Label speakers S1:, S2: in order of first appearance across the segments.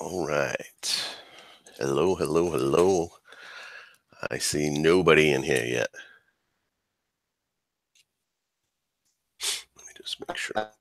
S1: All right. Hello, hello, hello. I see nobody in here yet. Let me just make sure.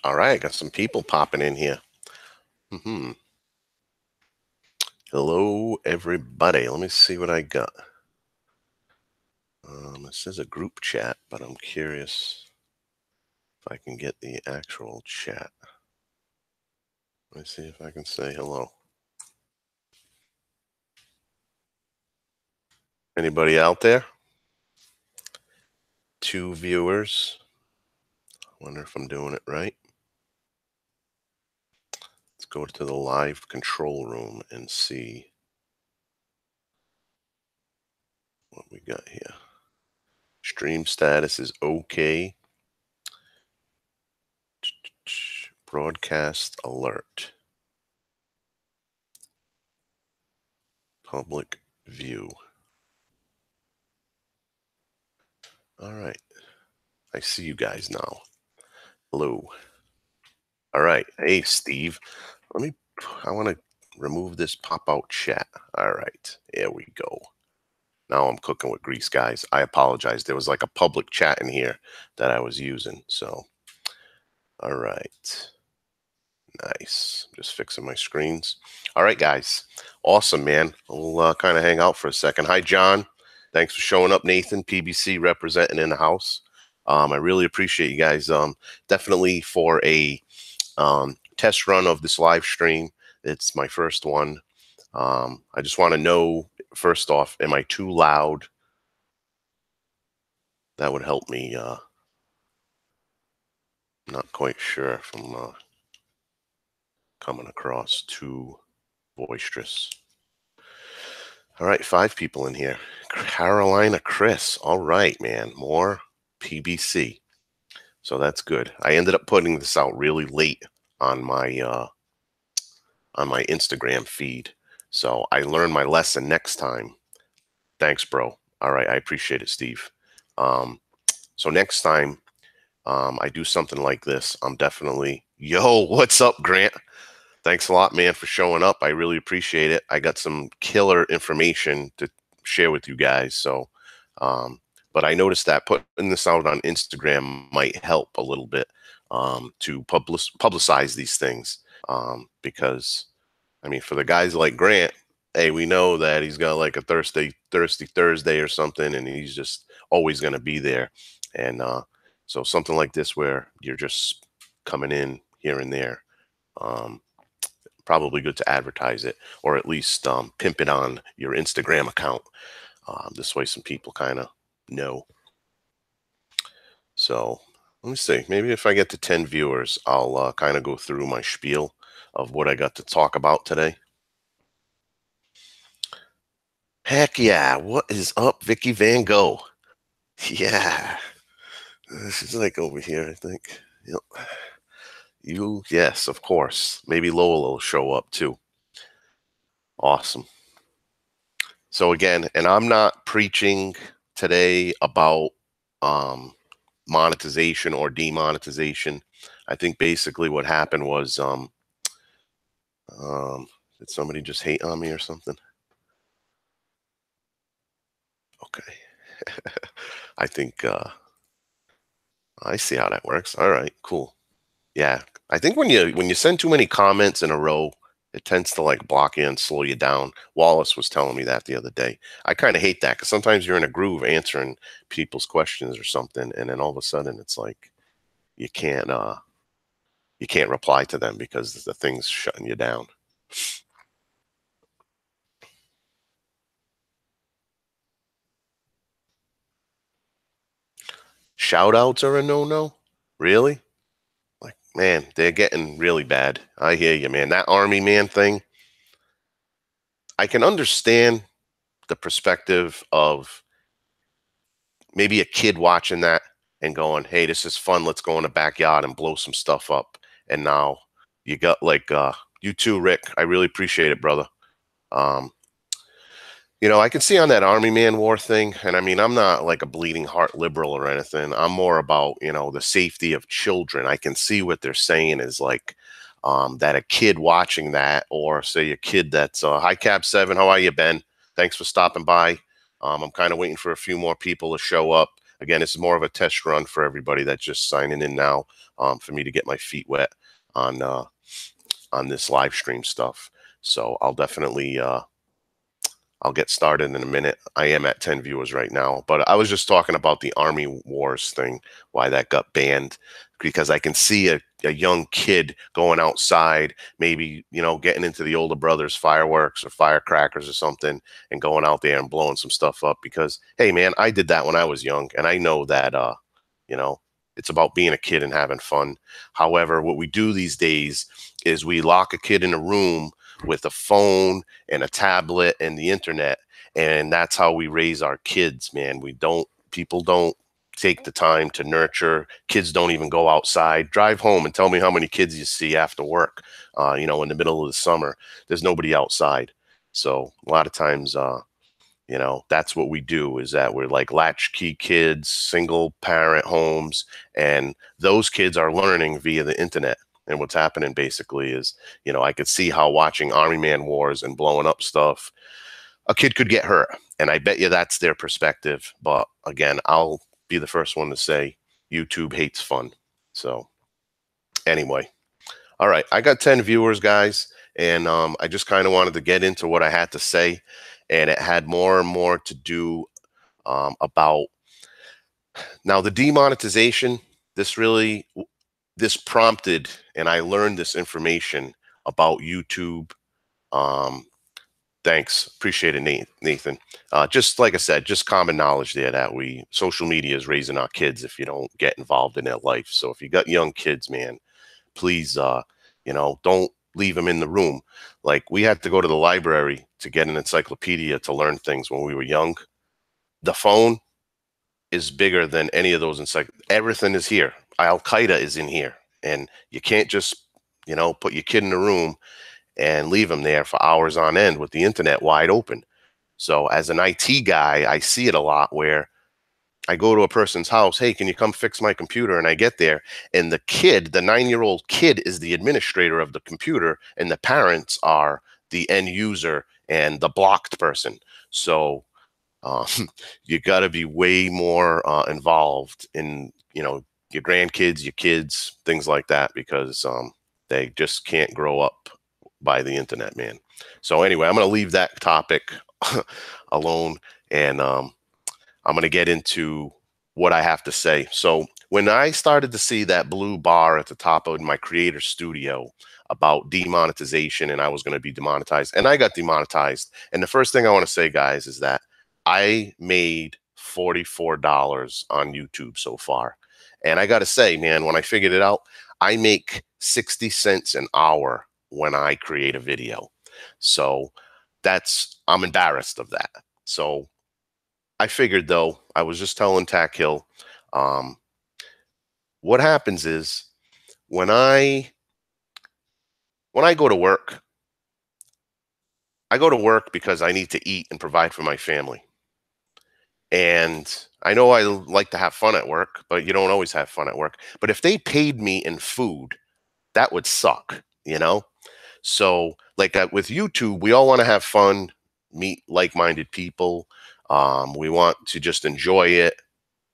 S1: All right, got some people popping in here. Hmm. Hello, everybody. Let me see what I got. It says a group chat, but I'm curious if I can get the actual chat. Let me see if I can say hello. Anybody out there? 2 viewers. Wonder if I'm doing it right. Let's go to the live control room and see what we got here. Stream status is okay. Broadcast alert. Public view. All right. I see you guys now. Hello. All right. Hey, Steve. I want to remove this pop out chat. All right. There we go. Now I'm cooking with grease, guys. I apologize. There was like a public chat in here that I was using. So, all right. Nice. Just fixing my screens. All right, guys. Awesome, man. We'll kind of hang out for a second. Hi, John. Thanks for showing up, Nathan. PBC representing in the house. I really appreciate you guys. Definitely for a test run of this live stream. It's my first one. I just want to know, first off, am I too loud? That would help me. Not quite sure if I'm coming across too boisterous. All right, 5 people in here. Carolina Chris. All right, man. More PBC. So that's good. I ended up putting this out really late on my Instagram feed. So I learned my lesson next time. Thanks, bro. All right, I appreciate it, Steve. So next time I do something like this, I'm definitely, yo, what's up, Grant? Thanks a lot, man, for showing up. I really appreciate it. I got some killer information to share with you guys. So, but I noticed that putting this out on Instagram might help a little bit to publicize these things. Because, I mean, for the guys like Grant, hey, we know that he's got like a thirsty Thursday or something, and he's just always going to be there. And so something like this where you're just coming in here and there. Um, Probably good to advertise it or at least pimp it on your Instagram account. This way, some people kind of know. So let me see. Maybe if I get to 10 viewers, I'll kind of go through my spiel of what I got to talk about today. Heck yeah. What is up, Vicky Van Gogh? Yeah. She's like over here, I think. Yep. Yes, of course. Maybe Lowell will show up too. Awesome. So again, and I'm not preaching today about um, monetization or demonetization. I think basically what happened was, did somebody just hate on me or something? Okay. I think I see how that works. All right, cool. Yeah, I think when you send too many comments in a row, it tends to like block you and slow you down. Wallace was telling me that the other day. I kind of hate that because sometimes you're in a groove answering people's questions or something, and then all of a sudden it's like you can't you can't reply to them because the thing's shutting you down. Shout outs are a no-no? Really? Like man, they're getting really bad. I hear you, man. That army man thing, I can understand the perspective of maybe a kid watching that and going, "Hey, this is fun. Let's go in the backyard and blow some stuff up." And now you got like you too, Rick. I really appreciate it, brother. Um, I can see on that Army Man war thing, and I mean, I'm not like a bleeding heart liberal or anything. I'm more about, the safety of children. I can see what they're saying is like that a kid watching that, or say a kid that's hi Cab 7, how are you, Ben? Thanks for stopping by. I'm kind of waiting for a few more people to show up. Again, this is more of a test run for everybody that's just signing in now, for me to get my feet wet on this live stream stuff. So I'll get started in a minute. I am at 10 viewers right now, but I was just talking about the Army Wars thing, why that got banned, because I can see a young kid going outside, maybe, getting into the older brother's fireworks or firecrackers or something and going out there and blowing some stuff up because, hey, man, I did that when I was young. And I know that, you know, it's about being a kid and having fun. However, what we do these days is we lock a kid in a room with a phone and a tablet and the internet. And that's how we raise our kids, man. People don't take the time to nurture. Kids don't even go outside. Drive home and tell me how many kids you see after work, in the middle of the summer. There's nobody outside. So a lot of times, that's what we do is that we're like latchkey kids, single parent homes, and those kids are learning via the internet. And what's happening basically is, I could see how watching Army Man wars and blowing up stuff, a kid could get hurt. And I bet you that's their perspective. But again, I'll be the first one to say YouTube hates fun. So anyway, all right, I got 10 viewers, guys. And I just kind of wanted to get into what I had to say. And it had more and more to do about now the demonetization. This prompted, and I learned this information about YouTube. Um, Thanks. Appreciate it, Nathan. Just like I said, just common knowledge there that social media is raising our kids if you don't get involved in their life. So if you got young kids, man, please, don't leave them in the room. Like we had to go to the library to get an encyclopedia to learn things when we were young. The phone is bigger than any of those everything is here. Al Qaeda is in here, and you can't just put your kid in a room and leave them there for hours on end with the internet wide open. So as an IT guy, I see it a lot where I go to a person's house, hey, can you come fix my computer? And I get there, and the 9-year-old kid is the administrator of the computer, and the parents are the end user and the blocked person. So you got to be way more involved in, your grandkids, your kids, things like that, because they just can't grow up by the internet, man. So anyway, I'm going to leave that topic alone, and I'm going to get into what I have to say. So when I started to see that blue bar at the top of my creator studio about demonetization, and I was going to be demonetized, and I got demonetized. And the first thing I want to say, guys, is that I made $44 on YouTube so far. And I got to say, man, when I figured it out, I make 60 cents an hour when I create a video. So I'm embarrassed of that. So I figured, though, I was just telling Tack Hill, what happens is when I go to work, I go to work because I need to eat and provide for my family. And I know I like to have fun at work, but you don't always have fun at work. But if they paid me in food, that would suck, So like with YouTube, we all want to have fun, meet like-minded people. We want to just enjoy it.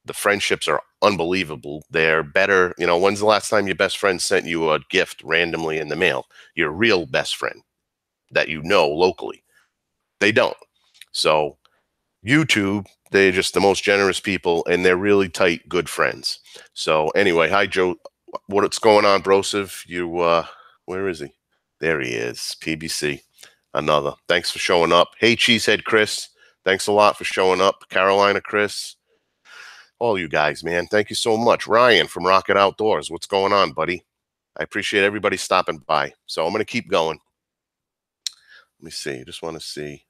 S1: The friendships are unbelievable. They're better. When's the last time your best friend sent you a gift randomly in the mail? Your real best friend that you know locally. They don't. So YouTube, they're just the most generous people, and they're really tight, good friends. So anyway, hi, Joe. What's going on, Brosiv? Where is he? There he is, PBC. Another. Thanks for showing up. Hey, Cheesehead Chris. Thanks a lot for showing up. Carolina Chris. All you guys, man. Thank you so much. Ryan from Rocket Outdoors. What's going on, buddy? I appreciate everybody stopping by. So I'm going to keep going. Let me see. Just want to see.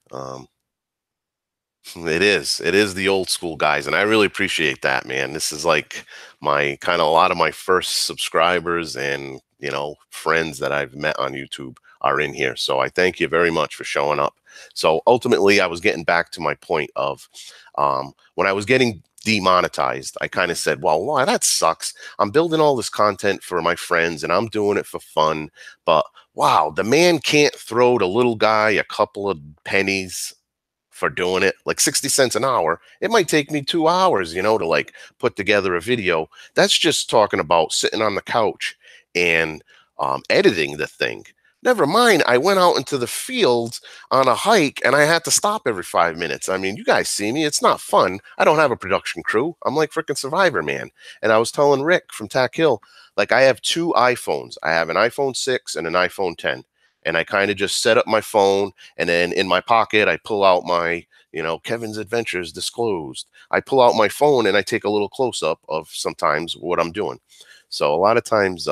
S1: It is the old school guys, and I really appreciate that, man. This is like my kind of a lot of my first subscribers and friends that I've met on YouTube are in here. So I thank you very much for showing up. So ultimately, I was getting back to my point of when I was getting demonetized, I kind of said, well, why that sucks. I'm building all this content for my friends and I'm doing it for fun, but wow, the man can't throw the little guy a couple of pennies for doing it, like 60 cents an hour. It might take me 2 hours, to like put together a video. That's just talking about sitting on the couch and editing the thing. Never mind, I went out into the field on a hike and I had to stop every 5 minutes. I mean, you guys see me. It's not fun. I don't have a production crew. I'm like freaking Survivor, man. And I was telling Rick from Tack Hill, like I have two iPhones. I have an iPhone 6 and an iPhone 10. And I kind of just set up my phone, and then in my pocket, I pull out my, Kevin's Adventures Disclosed. I pull out my phone and I take a little close up of sometimes what I'm doing. So a lot of times,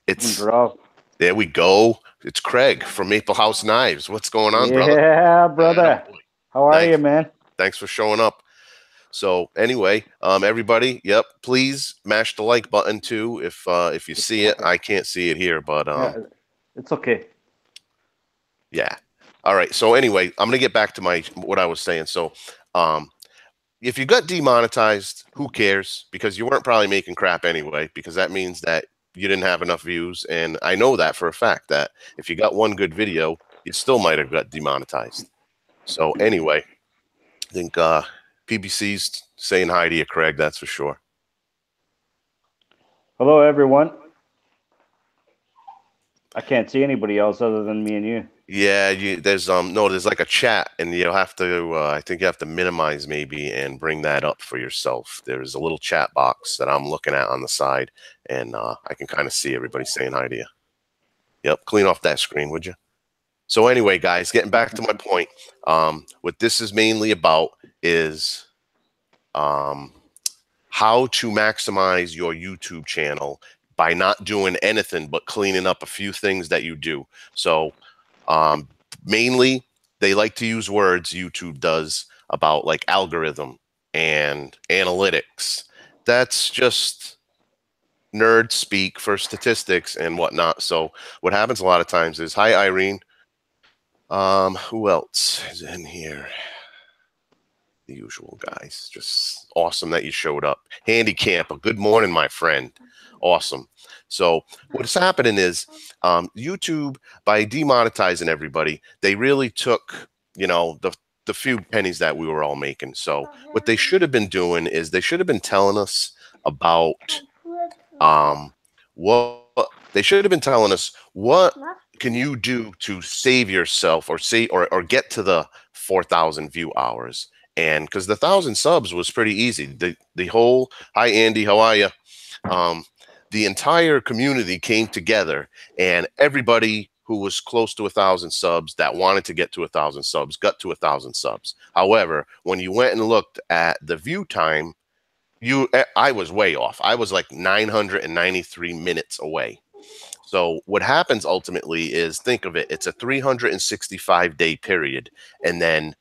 S1: it's, there we go. It's Craig from Maple House Knives. What's going on, brother?
S2: Yeah, brother. How are you, man?
S1: Thanks for showing up. So anyway, everybody, yep, please mash the like button too. If you see it, I can't see it here, but
S2: yeah, it's okay.
S1: Yeah. All right. So anyway, I'm gonna get back to what I was saying. So if you got demonetized, who cares? Because you weren't probably making crap anyway, because that means that you didn't have enough views. And I know that for a fact that if you got one good video, you still might have got demonetized. So anyway, I think PBC's saying hi to you, Craig, that's for sure.
S2: Hello, everyone. I can't see anybody else other than me and you.
S1: Yeah, there's like a chat, and you'll have to I think you have to minimize maybe and bring that up for yourself. There's a little chat box that I'm looking at on the side, and I can kind of see everybody saying hi to you. Yep, clean off that screen, would you? So anyway, guys, getting back to my point, what this is mainly about is how to maximize your YouTube channel by not doing anything but cleaning up a few things that you do. So mainly, they like to use words, YouTube does, about like algorithm and analytics. That's just nerd speak for statistics and whatnot. So what happens a lot of times is, hi, Irene. Who else is in here? The usual guys. Just awesome that you showed up. Handy Camper, good morning, my friend. Awesome. So what's happening is YouTube, by demonetizing everybody, they really took, the few pennies that we were all making. So what they should have been doing is they should have been telling us about what they should have been telling us what can you do to save yourself or get to the 4,000 view hours. And because the 1,000 subs was pretty easy. The whole, hi Andy, how are you? The entire community came together, and everybody who was close to 1,000 subs that wanted to get to 1,000 subs got to 1,000 subs. However, when you went and looked at the view time, I was way off. I was like 993 minutes away. So what happens ultimately is, think of it, it's a 365-day period, and then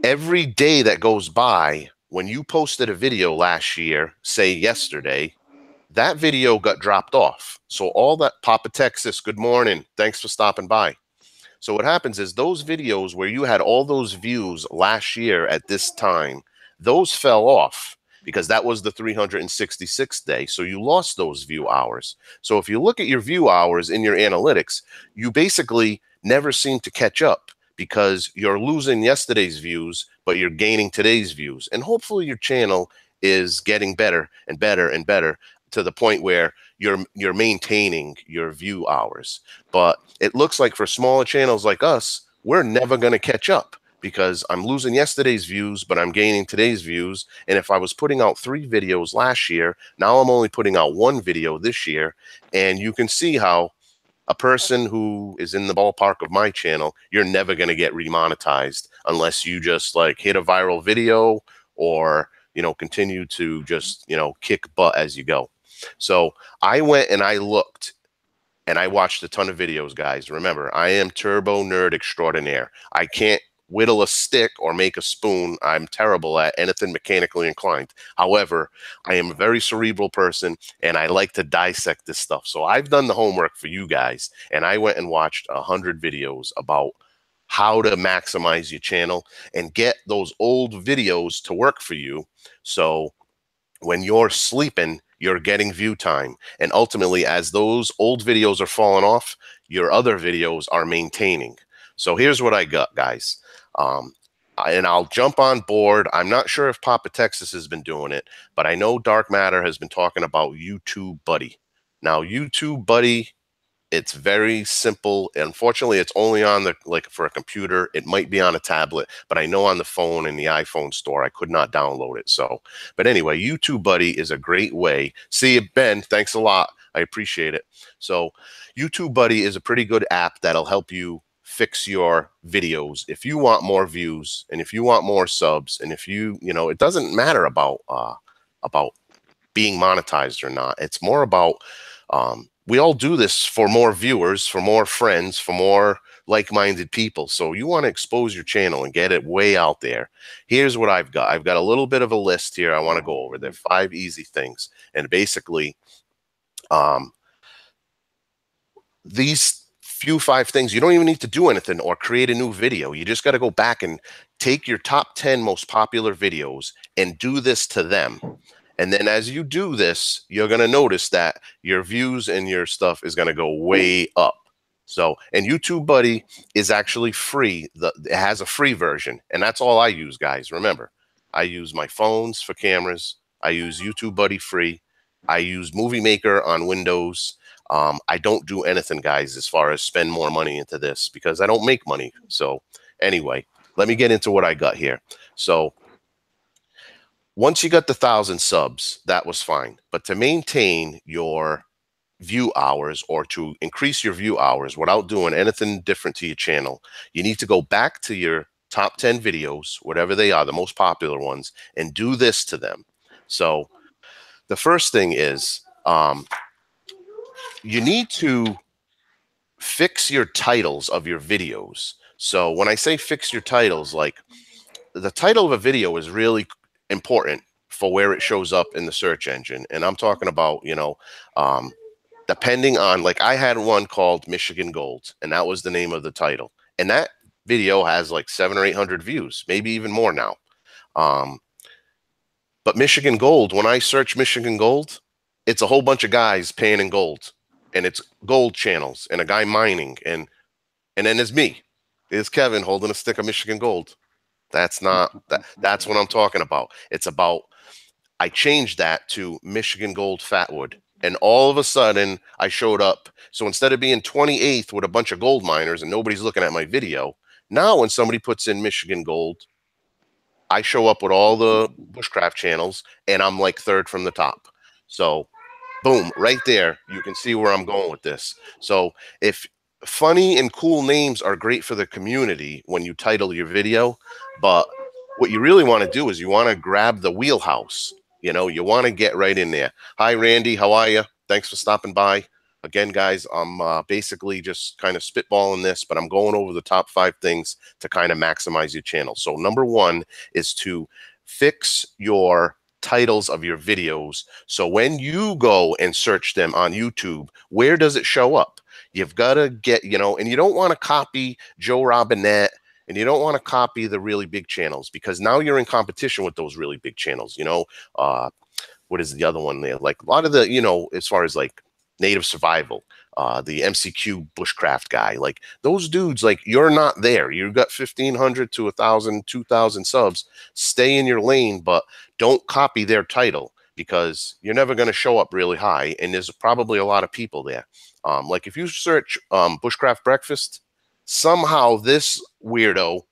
S1: every day that goes by, when you posted a video last year, say yesterday, that video got dropped off. So all that, Papa Texas, good morning. Thanks for stopping by. So what happens is those videos where you had all those views last year at this time, those fell off because that was the 366th day. So you lost those view hours. So if you look at your view hours in your analytics, you basically never seem to catch up, because you're losing yesterday's views, but you're gaining today's views. And hopefully your channel is getting better and better and better to the point where you're maintaining your view hours. But it looks like for smaller channels like us, we're never going to catch up, because I'm losing yesterday's views, but I'm gaining today's views. And if I was putting out 3 videos last year, now I'm only putting out 1 video this year. And you can see how a person who is in the ballpark of my channel, you're never going to get remonetized unless you just like hit a viral video or, continue to just, kick butt as you go. So I went and I looked and I watched a ton of videos, guys. Remember, I am turbo nerd extraordinaire. I can't whittle a stick or make a spoon. I'm terrible at anything mechanically inclined. However, I am a very cerebral person and I like to dissect this stuff. So I've done the homework for you guys and I went and watched 100 videos about how to maximize your channel and get those old videos to work for you. So when you're sleeping, you're getting view time. And ultimately, as those old videos are falling off, your other videos are maintaining. So here's what I got, guys. And I'll jump on board. I'm not sure if Papa Texas has been doing it, but I know Dark Matter has been talking about YouTube Buddy. Now, YouTube Buddy, it's very simple. Unfortunately, it's only on the, like, for a computer. It might be on a tablet, but I know on the phone in the iPhone store, I could not download it. So, but anyway, YouTube Buddy is a great way. See you, Ben. Thanks a lot. I appreciate it. So YouTube Buddy is a pretty good app that'll help you fix your videos if you want more views and if you want more subs and if you, it doesn't matter about being monetized or not. It's more about we all do this for more viewers, for more friends, for more like-minded people. So you want to expose your channel and get it way out there. Here's what I've got. I've got a little bit of a list here I want to go over. There are 5 easy things. And basically, these few 5 things, you don't even need to do anything or create a new video. You just got to go back and take your top 10 most popular videos and do this to them. And then as you do this, you're going to notice that your views and your stuff is going to go way up. So, and YouTube Buddy is actually free. It has a free version, and that's all I use, guys. Remember, I use my phones for cameras. I use YouTube Buddy free. I use Movie Maker on Windows. I don't do anything, guys, as far as spend more money into this because I don't make money. So anyway, let me get into what I got here. So once you got the 1,000 subs, that was fine. But to maintain your view hours or to increase your view hours without doing anything different to your channel, you need to go back to your top 10 videos, whatever they are, the most popular ones, and do this to them. So the first thing is you need to fix your titles of your videos. So when I say fix your titles, like the title of a video is really important for where it shows up in the search engine. And I'm talking about, depending on, like I had one called Michigan Gold, and that was the name of the title. And that video has like 700 or 800 views, maybe even more now. But Michigan Gold, when I search Michigan Gold, it's a whole bunch of guys paying in gold, and it's gold channels and a guy mining. And then there's me. There's Kevin holding a stick of Michigan Gold. That's not that's what I'm talking about. It's about, I changed that to Michigan Gold Fatwood, and all of a sudden I showed up. So instead of being 28th with a bunch of gold miners and nobody's looking at my video, now when somebody puts in Michigan Gold, I show up with all the bushcraft channels and I'm like 3rd from the top. So boom, right there, you can see where I'm going with this. So if funny and cool names are great for the community when you title your video, but what you really want to do is you want to grab the wheelhouse. You want to get right in there. Hi, Randy. How are you? Thanks for stopping by. Again, guys, I'm basically just kind of spitballing this, but I'm going over the top 5 things to kind of maximize your channel. So number 1 is to fix your titles of your videos. So when you go and search them on YouTube, where does it show up? You've got to get, and you don't want to copy Joe Robinette, and you don't want to copy the really big channels because now you're in competition with those really big channels. What is the other one there? Like a lot of the, as far as like Native Survival, the MCQ Bushcraft guy, like those dudes, like you're not there. You've got 1,500 to 1,000, 2,000 subs. Stay in your lane, but don't copy their title because you're never going to show up really high. And there's probably a lot of people there. Like if you search Bushcraft Breakfast, somehow this weirdo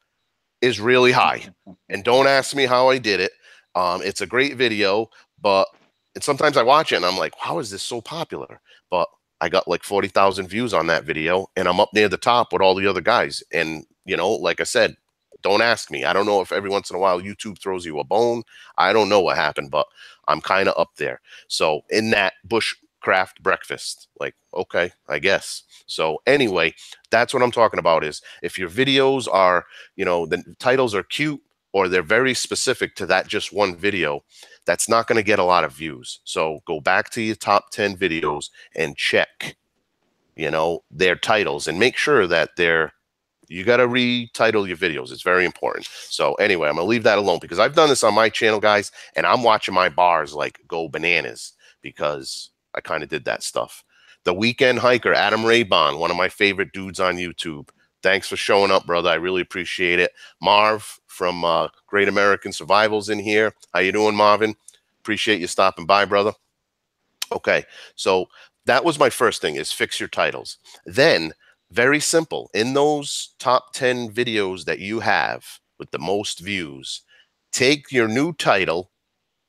S1: is really high. And don't ask me how I did it. It's a great video, but and sometimes I watch it and I'm like, how is this so popular? But I got like 40,000 views on that video and I'm up near the top with all the other guys. And, like I said, Don't ask me. I don't know if every once in a while YouTube throws you a bone. I don't know what happened, but I'm kind of up there. So in that bushcraft breakfast, like, okay, I guess. So anyway, that's what I'm talking about is if your videos are, the titles are cute or they're very specific to that just one video, that's not going to get a lot of views. So go back to your top 10 videos and check, their titles and make sure that you got to retitle your videos. It's very important. So anyway, I'm going to leave that alone because I've done this on my channel, guys, and I'm watching my bars like go bananas because I kind of did that stuff. The Weekend Hiker, Adam Raybon, one of my favorite dudes on YouTube. Thanks for showing up, brother. I really appreciate it. Marv from Great American Survival's in here. How you doing, Marvin? Appreciate you stopping by, brother. Okay, so that was my first thing is fix your titles. Then very simple. In those top 10 videos that you have with the most views, take your new title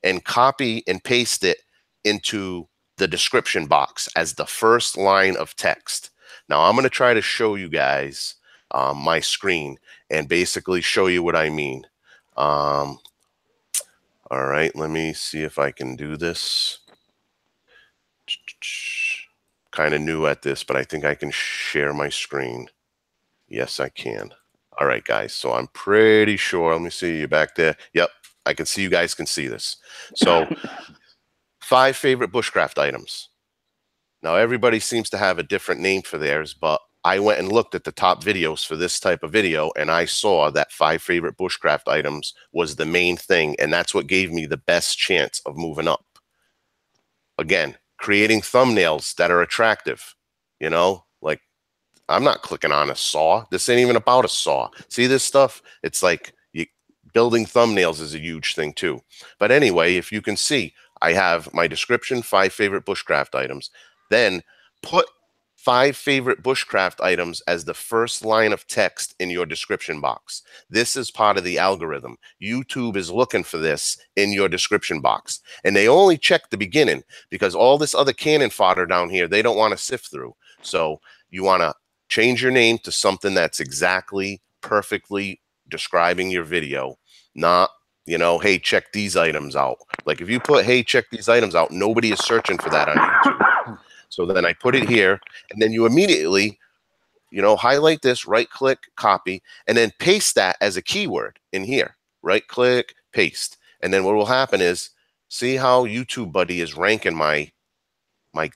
S1: and copy and paste it into the description box as the first line of text. Now, I'm going to try to show you guys my screen and basically show you what I mean. All right, let me see if I can do this. Kind of new at this, but I think I can share my screen. Yes, I can. All right, guys. So I'm pretty sure. Let me see you back there. Yep, I can see you guys can see this. So 5 favorite bushcraft items. Now, everybody seems to have a different name for theirs, but I went and looked at the top videos for this type of video, and I saw that 5 favorite bushcraft items was the main thing, and that's what gave me the best chance of moving up. Again, creating thumbnails that are attractive, like I'm not clicking on a saw. This ain't even about a saw. See this stuff? It's like building thumbnails is a huge thing too. But anyway, if you can see, I have my description, 5 favorite bushcraft items. Then put 5 favorite bushcraft items as the first line of text in your description box. This is part of the algorithm. YouTube is looking for this in your description box. And they only check the beginning because all this other cannon fodder down here, they don't want to sift through. So you want to change your name to something that's exactly perfectly describing your video, not, hey, check these items out. Like if you put, hey, check these items out, nobody is searching for that on YouTube. So then I put it here, and then you immediately, highlight this, right click, copy, and then paste that as a keyword in here. Right click, paste. And then what will happen is, see how YouTube Buddy is ranking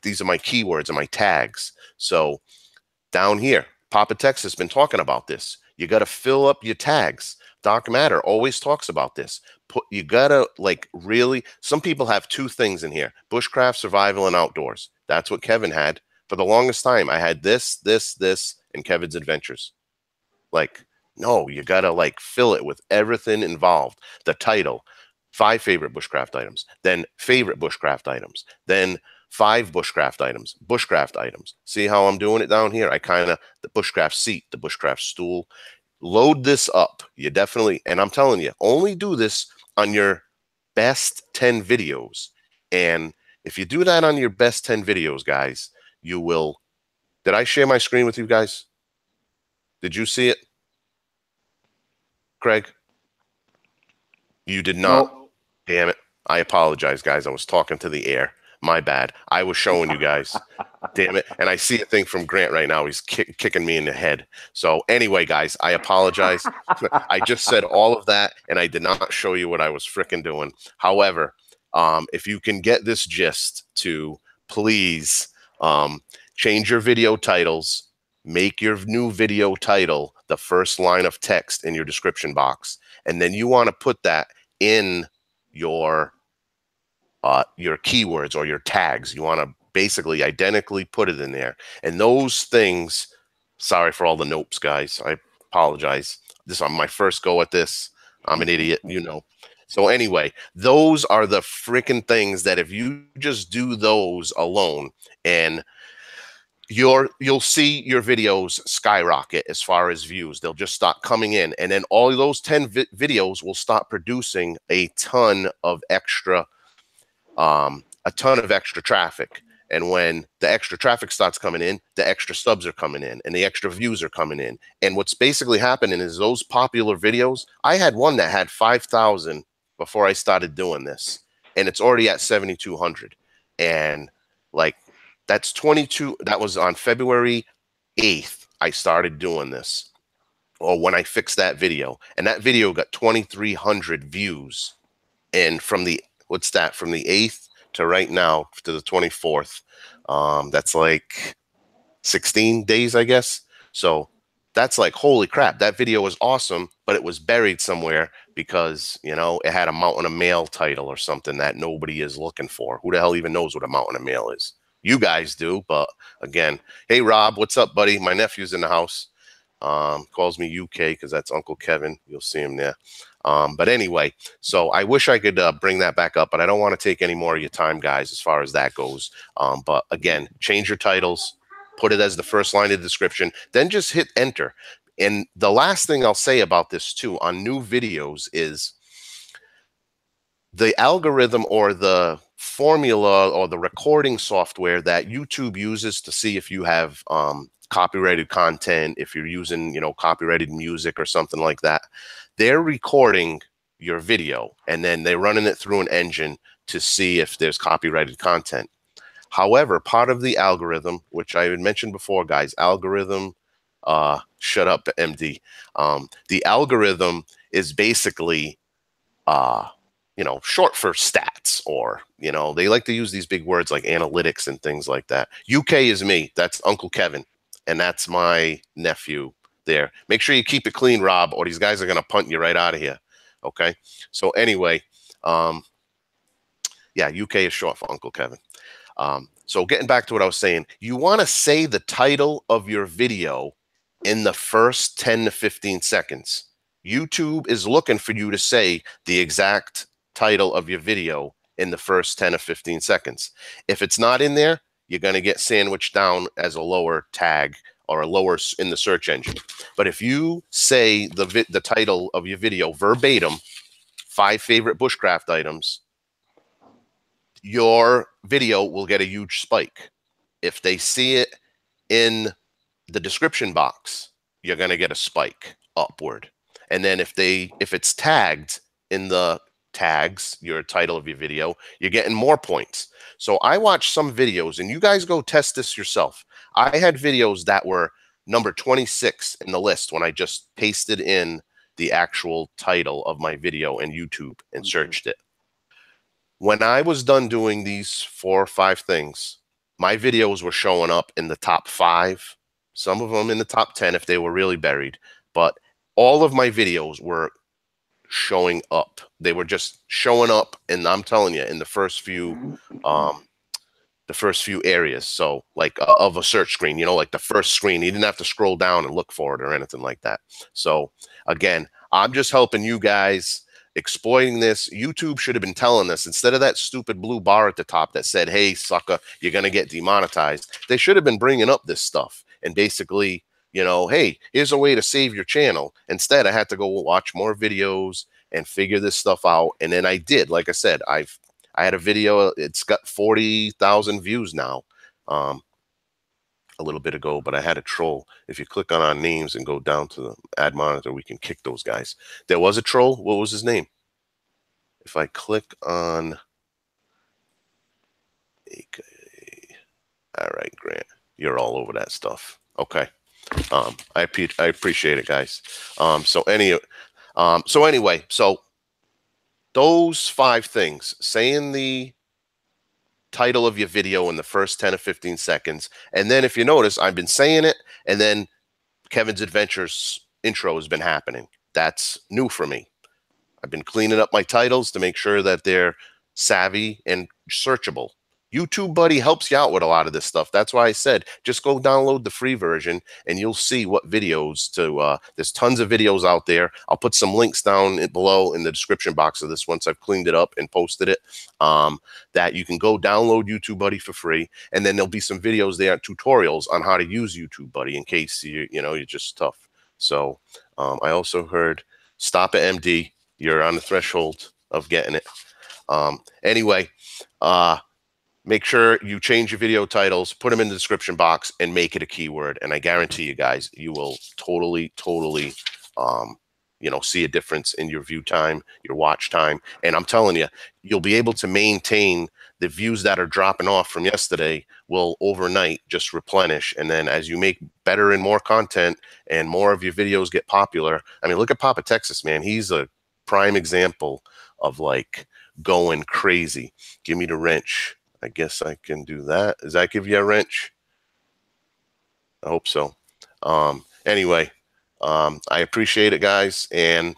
S1: these are my keywords and my tags. So down here, Papa Tex has been talking about this. You got to fill up your tags. Doc Matter always talks about this. You gotta some people have 2 things in here: bushcraft, survival, and outdoors. That's what Kevin had for the longest time. I had this, and Kevin's adventures. No, you gotta fill it with everything involved. The title, 5 favorite bushcraft items, then favorite bushcraft items, then 5 bushcraft items. See how I'm doing it down here? The bushcraft seat, the bushcraft stool. Load this up. You definitely, and I'm telling you, only do this on your best 10 videos. And if you do that on your best 10 videos, guys, you will. Did I share my screen with you guys? Did you see it? Craig? You did not.
S2: Nope.
S1: Damn it. I apologize, guys. I was talking to the air. My bad. I was showing you guys. Damn it. And I see a thing from Grant right now. He's kicking me in the head. So anyway, guys, I apologize. I just said all of that, and I did not show you what I was fricking doing. However, if you can get this gist to please change your video titles, make your new video title the first line of text in your description box, and then you want to put that in your keywords or your tags. You want to basically identically put it in there. And those things, sorry for all the nopes, guys. I apologize. This is my first go at this. I'm an idiot, So anyway, those are the freaking things that if you just do those alone, and you'll see your videos skyrocket as far as views. They'll just start coming in, and then all of those 10 videos will start producing a ton of extra traffic. And when the extra traffic starts coming in, the extra subs are coming in and the extra views are coming in. And what's basically happening is those popular videos, I had one that had 5,000 before I started doing this, and it's already at 7,200. And like, that's 22. That was on February 8th. I started doing this, or when I fixed that video, and that video got 2,300 views. And from the, what's that, from the 8th to right now to the 24th, that's like 16 days, I guess. So that's like, holy crap, that video was awesome, but it was buried somewhere because, you know, it had a Mountain of Mail title or something that nobody is looking for. Who the hell even knows what a Mountain of Mail is? You guys do, but again, hey, Rob, what's up, buddy? My nephew's in the house. Calls me UK because that's Uncle Kevin. You'll see him there. But anyway, so I wish I could bring that back up, but I don't want to take any more of your time, guys, as far as that goes. But again, change your titles, put it as the first line of the description, then just hit enter. And the last thing I'll say about this too on new videos is the algorithm or the formula or the recording software that YouTube uses to see if you have copyrighted content, if you're using, you know, copyrighted music or something like that. They're recording your video and then they're running it through an engine to see if there's copyrighted content. However, part of the algorithm, which I had mentioned before, guys, algorithm, shut up, MD. The algorithm is basically, you know, short for stats, or, you know, they like to use these big words like analytics and things like that. UK is me. That's Uncle Kevin. And that's my nephew there. Make sure you keep it clean, Rob, or these guys are going to punt you right out of here. Okay. So anyway, yeah, UK is short for Uncle Kevin. So getting back to what I was saying, you want to say the title of your video in the first 10 to 15 seconds. YouTube is looking for you to say the exact title of your video in the first 10 or 15 seconds. If it's not in there, you're going to get sandwiched down as a lower tag or a lower in the search engine. But if you say the title of your video verbatim, 5 favorite bushcraft items, your video will get a huge spike. If they see it in the description box, you're going to get a spike upward. And then if it's tagged in the tags, your title of your video, you're getting more points. So I watched some videos, and you guys go test this yourself. I had videos that were number 26 in the list when I just pasted in the actual title of my video in YouTube and searched it. When I was done doing these 4 or 5 things, my videos were showing up in the top 5, some of them in the top 10 if they were really buried, but all of my videos were showing up. They were just showing up, and I'm telling you, in the first few areas. So like of a search screen, you know, like the first screen, you didn't have to scroll down and look for it or anything like that. So again, I'm just helping you guys exploiting this. YouTube should have been telling us, instead of that stupid blue bar at the top that said, hey, sucker, you're going to get demonetized. They should have been bringing up this stuff and basically, you know, hey, here's a way to save your channel. Instead, I had to go watch more videos and figure this stuff out. And then I did. Like I said, I had a video. It's got 40,000 views now. A little bit ago, but I had a troll. If you click on our names and go down to the ad monitor, we can kick those guys. There was a troll. What was his name? If I click on, all right, Grant, you're all over that stuff. Okay. I appreciate it, guys. So anyway, so those 5 things, saying the title of your video in the first 10 or 15 seconds. And then if you notice, I've been saying it, and then Kevin's Adventures intro has been happening. That's new for me. I've been cleaning up my titles to make sure that they're savvy and searchable. YouTube Buddy helps you out with a lot of this stuff. That's why I said, just go download the free version and you'll see what videos to, there's tons of videos out there. I'll put some links down below in the description box of this once I've cleaned it up and posted it, that you can go download YouTube Buddy for free. And then there'll be some videos there, tutorials on how to use YouTube Buddy in case you're just tough. So I also heard, stop at MD. You're on the threshold of getting it. Anyway, make sure you change your video titles, put them in the description box, and make it a keyword. And I guarantee you guys, you will totally, see a difference in your view time, your watch time. And I'm telling you, you'll be able to maintain the views that are dropping off from yesterday will overnight just replenish. And then as you make better and more content and more of your videos get popular, I mean, look at Papa Texas, man. He's a prime example of like going crazy. Give me the wrench. I guess I can do that. Does that give you a wrench? I hope so. Anyway, I appreciate it, guys. And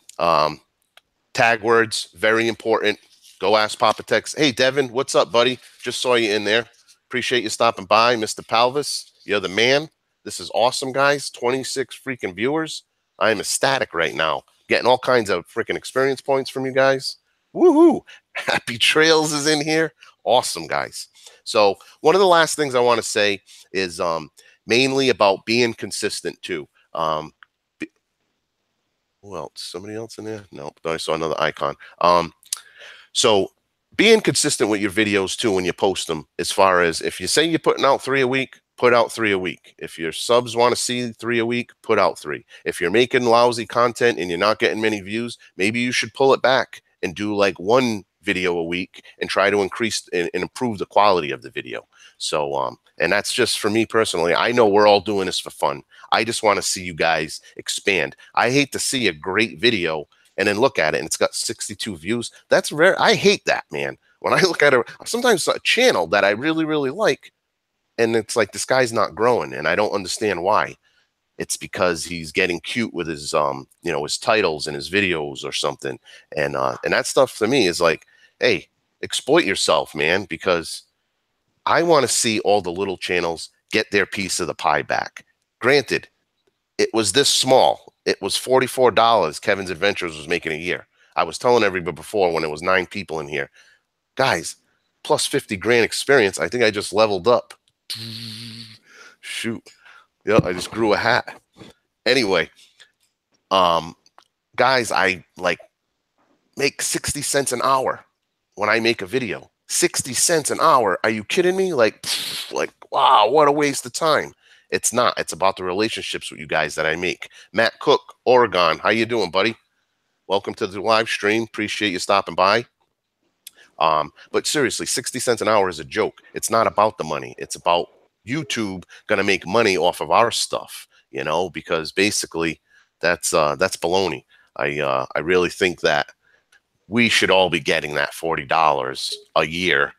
S1: tag words, very important. Go ask Papa Tex. Hey, Devin, what's up, buddy? Just saw you in there. Appreciate you stopping by, Mr. Palvis. You're the man. This is awesome, guys. 26 freaking viewers. I am ecstatic right now. Getting all kinds of freaking experience points from you guys. Woohoo! Happy Trails is in here. Awesome, guys. So one of the last things I want to say is mainly about being consistent too. Who else? Somebody else in there? No, I saw another icon. So being consistent with your videos too when you post them, as far as if you say you're putting out 3 a week, put out 3 a week. If your subs want to see 3 a week, put out 3. If you're making lousy content and you're not getting many views, maybe you should pull it back and do like 1 video a week and try to increase and improve the quality of the video. So, and that's just for me personally. I know we're all doing this for fun. I just want to see you guys expand. I hate to see a great video and then look at it and it's got 62 views. That's rare. I hate that, man. When I look at it, sometimes a channel that I really, really like, and it's like, this guy's not growing and I don't understand why. It's because he's getting cute with his, his titles and his videos or something. And that stuff to me is like, hey, exploit yourself, man, because I want to see all the little channels get their piece of the pie back. Granted, it was this small. It was $44 Kevin's Adventures was making a year. I was telling everybody before when it was 9 people in here, guys, plus 50 grand experience. I think I just leveled up. Shoot. Yep, I just grew a hat. Anyway, guys, I like make 60 cents an hour when I make a video. 60 cents an hour. Are you kidding me? Like, wow, what a waste of time. It's not. It's about the relationships with you guys that I make. Matt Cook, Oregon. How you doing, buddy? Welcome to the live stream. Appreciate you stopping by. But seriously, 60 cents an hour is a joke. It's not about the money. It's about YouTube going to make money off of our stuff, because basically that's baloney. I really think that we should all be getting that $40 a year,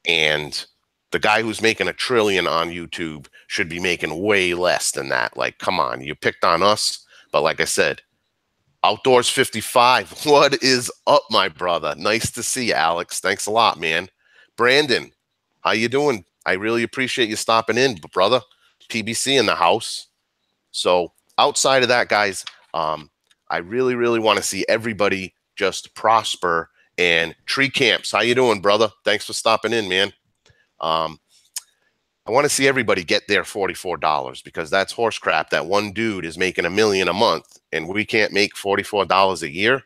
S1: and the guy who's making $1 trillion on YouTube should be making way less than that. Like, come on, you picked on us. But like I said, Outdoors 55, what is up, my brother? Nice to see you, Alex. Thanks a lot, man. Brandon, how you doing? I really appreciate you stopping in, brother. PBC in the house. So outside of that, guys, I really, really want to see everybody just prosper. And Tree Camps, how you doing, brother? Thanks for stopping in, man. I want to see everybody get their $44 because that's horse crap. That one dude is making $1 million a month and we can't make $44 a year.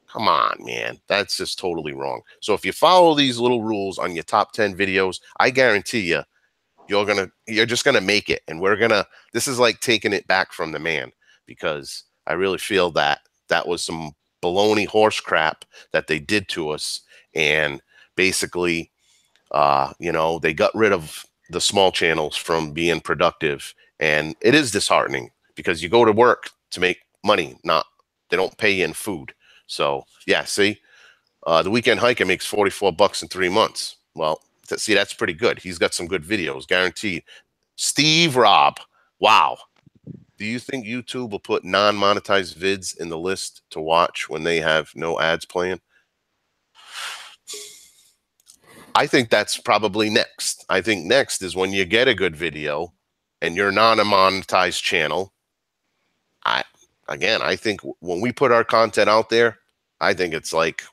S1: Come on, man. That's just totally wrong. So if you follow these little rules on your top 10 videos, I guarantee you, you're just going to make it. And this is like taking it back from the man, because I really feel that was some baloney horse crap that they did to us. And basically, they got rid of the small channels from being productive. And it is disheartening because you go to work to make money, they don't pay you in food. So yeah, see, the Weekend Hiker makes $44 in 3 months. Well, see, that's pretty good. He's got some good videos, guaranteed. Steve Robb, wow. Do you think YouTube will put non-monetized vids in the list to watch when they have no ads playing? I think that's probably next. I think next is when you get a good video and you're not a monetized channel. I think when we put our content out there, I think it's like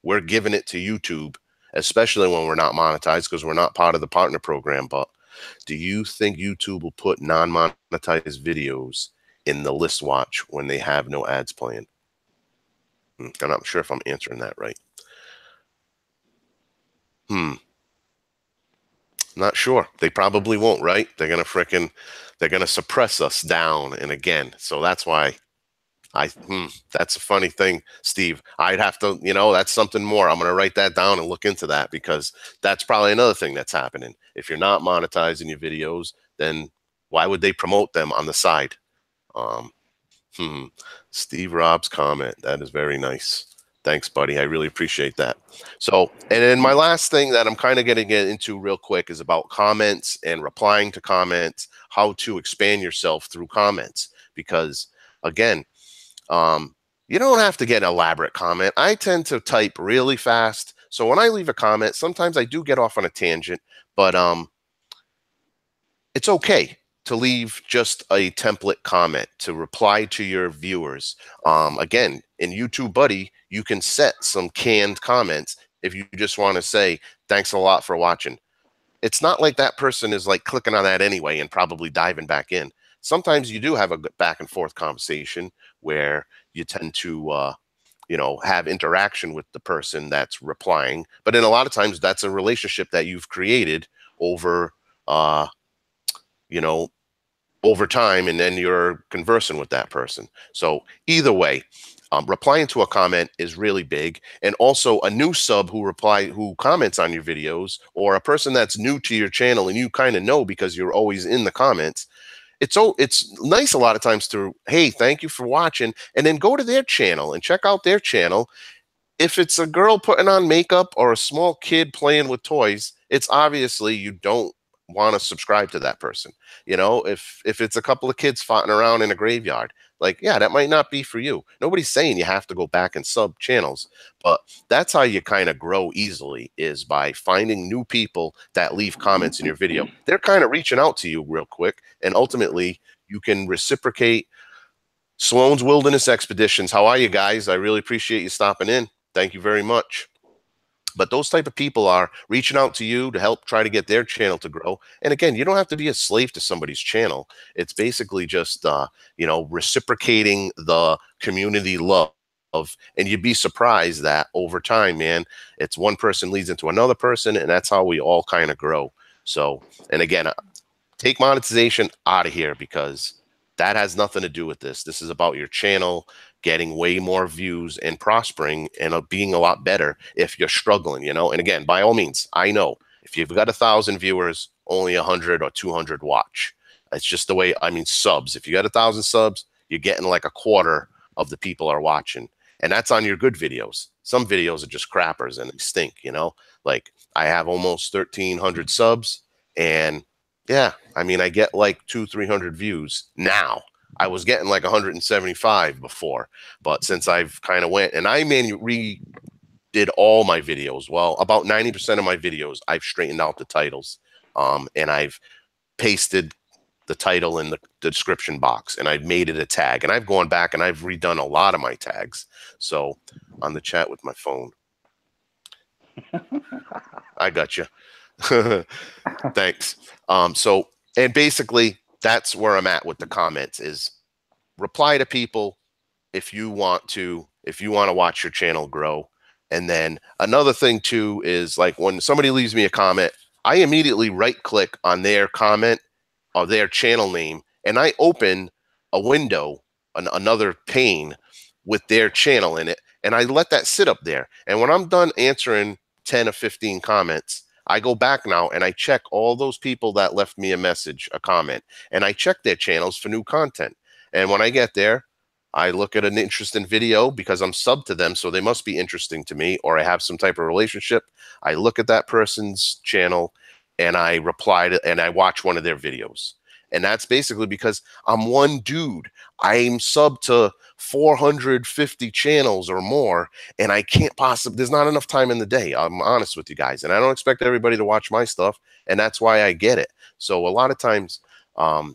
S1: we're giving it to YouTube, especially when we're not monetized because we're not part of the partner program. But do you think YouTube will put non-monetized videos in the list watch when they have no ads playing? I'm not sure if I'm answering that right. Not sure. They probably won't, right? They're gonna suppress us down and again. So that's why that's a funny thing, Steve. I'd have to, that's something more. I'm gonna write that down and look into that because that's probably another thing that's happening. If you're not monetizing your videos, then why would they promote them on the side? Um, hmm. Steve Rob's comment. That is very nice. Thanks, buddy. I really appreciate that. So, and then my last thing that I'm kind of going to get into real quick is about comments and replying to comments, how to expand yourself through comments. Because again, you don't have to get an elaborate comment. I tend to type really fast. So when I leave a comment, sometimes I do get off on a tangent, but it's okay to leave just a template comment to reply to your viewers. Again, in YouTube Buddy, you can set some canned comments if you just want to say, thanks a lot for watching. It's not like that person is like clicking on that anyway and probably diving back in. Sometimes you do have a back and forth conversation where you tend to, have interaction with the person that's replying. But in a lot of times, that's a relationship that you've created over, you know, over time, and then you're conversing with that person. So either way, replying to a comment is really big. And also a new sub who comments on your videos, or a person that's new to your channel and you kind of know because you're always in the comments. It's nice a lot of times to, hey, thank you for watching, and then go to their channel and check out their channel. If it's a girl putting on makeup or a small kid playing with toys, it's obviously you don't want to subscribe to that person. If it's a couple of kids fighting around in a graveyard, like, yeah, that might not be for you. Nobody's saying you have to go back and sub channels, but that's how you kind of grow easily, is by finding new people that leave comments in your video. They're kind of reaching out to you real quick, and ultimately you can reciprocate. Sloan's Wilderness Expeditions, how are you guys? I really appreciate you stopping in. Thank you very much. But those type of people are reaching out to you to help try to get their channel to grow. And again, you don't have to be a slave to somebody's channel. It's basically just, reciprocating the community love. And you'd be surprised that over time, man, it's one person leads into another person, and that's how we all kind of grow. So, and again, take monetization out of here because that has nothing to do with this. This is about your channel getting way more views and prospering and being a lot better if you're struggling, And again, by all means, I know if you've got 1,000 viewers, only 100 or 200 watch. It's just the way, subs. If you got 1,000 subs, you're getting like a quarter of the people are watching. And that's on your good videos. Some videos are just crappers and they stink, Like I have almost 1,300 subs, and yeah, I get like 200-300 views now. I was getting like 175 before, but since I've kind of went and I redid all my videos, well, about 90% of my videos, I've straightened out the titles, and I've pasted the title in the description box, and I've made it a tag, and I've gone back and I've redone a lot of my tags. So on the chat with my phone, I got you. Thanks. And basically that's where I'm at with the comments, is reply to people if you want to watch your channel grow. And then another thing too is, like, when somebody leaves me a comment, I immediately right click on their comment or their channel name, and I open a window, another pane with their channel in it, and I let that sit up there. And when I'm done answering 10 or 15 comments, I go back now and I check all those people that left me a message, a comment, and I check their channels for new content. And when I get there, I look at an interesting video because I'm subbed to them, so they must be interesting to me, or I have some type of relationship. I look at that person's channel and I reply to, and I watch one of their videos. And that's basically because I'm one dude. I'm subbed to 450 channels or more, and I can't possibly, there's not enough time in the day. I'm honest with you guys, and I don't expect everybody to watch my stuff, and that's why I get it. So a lot of times, I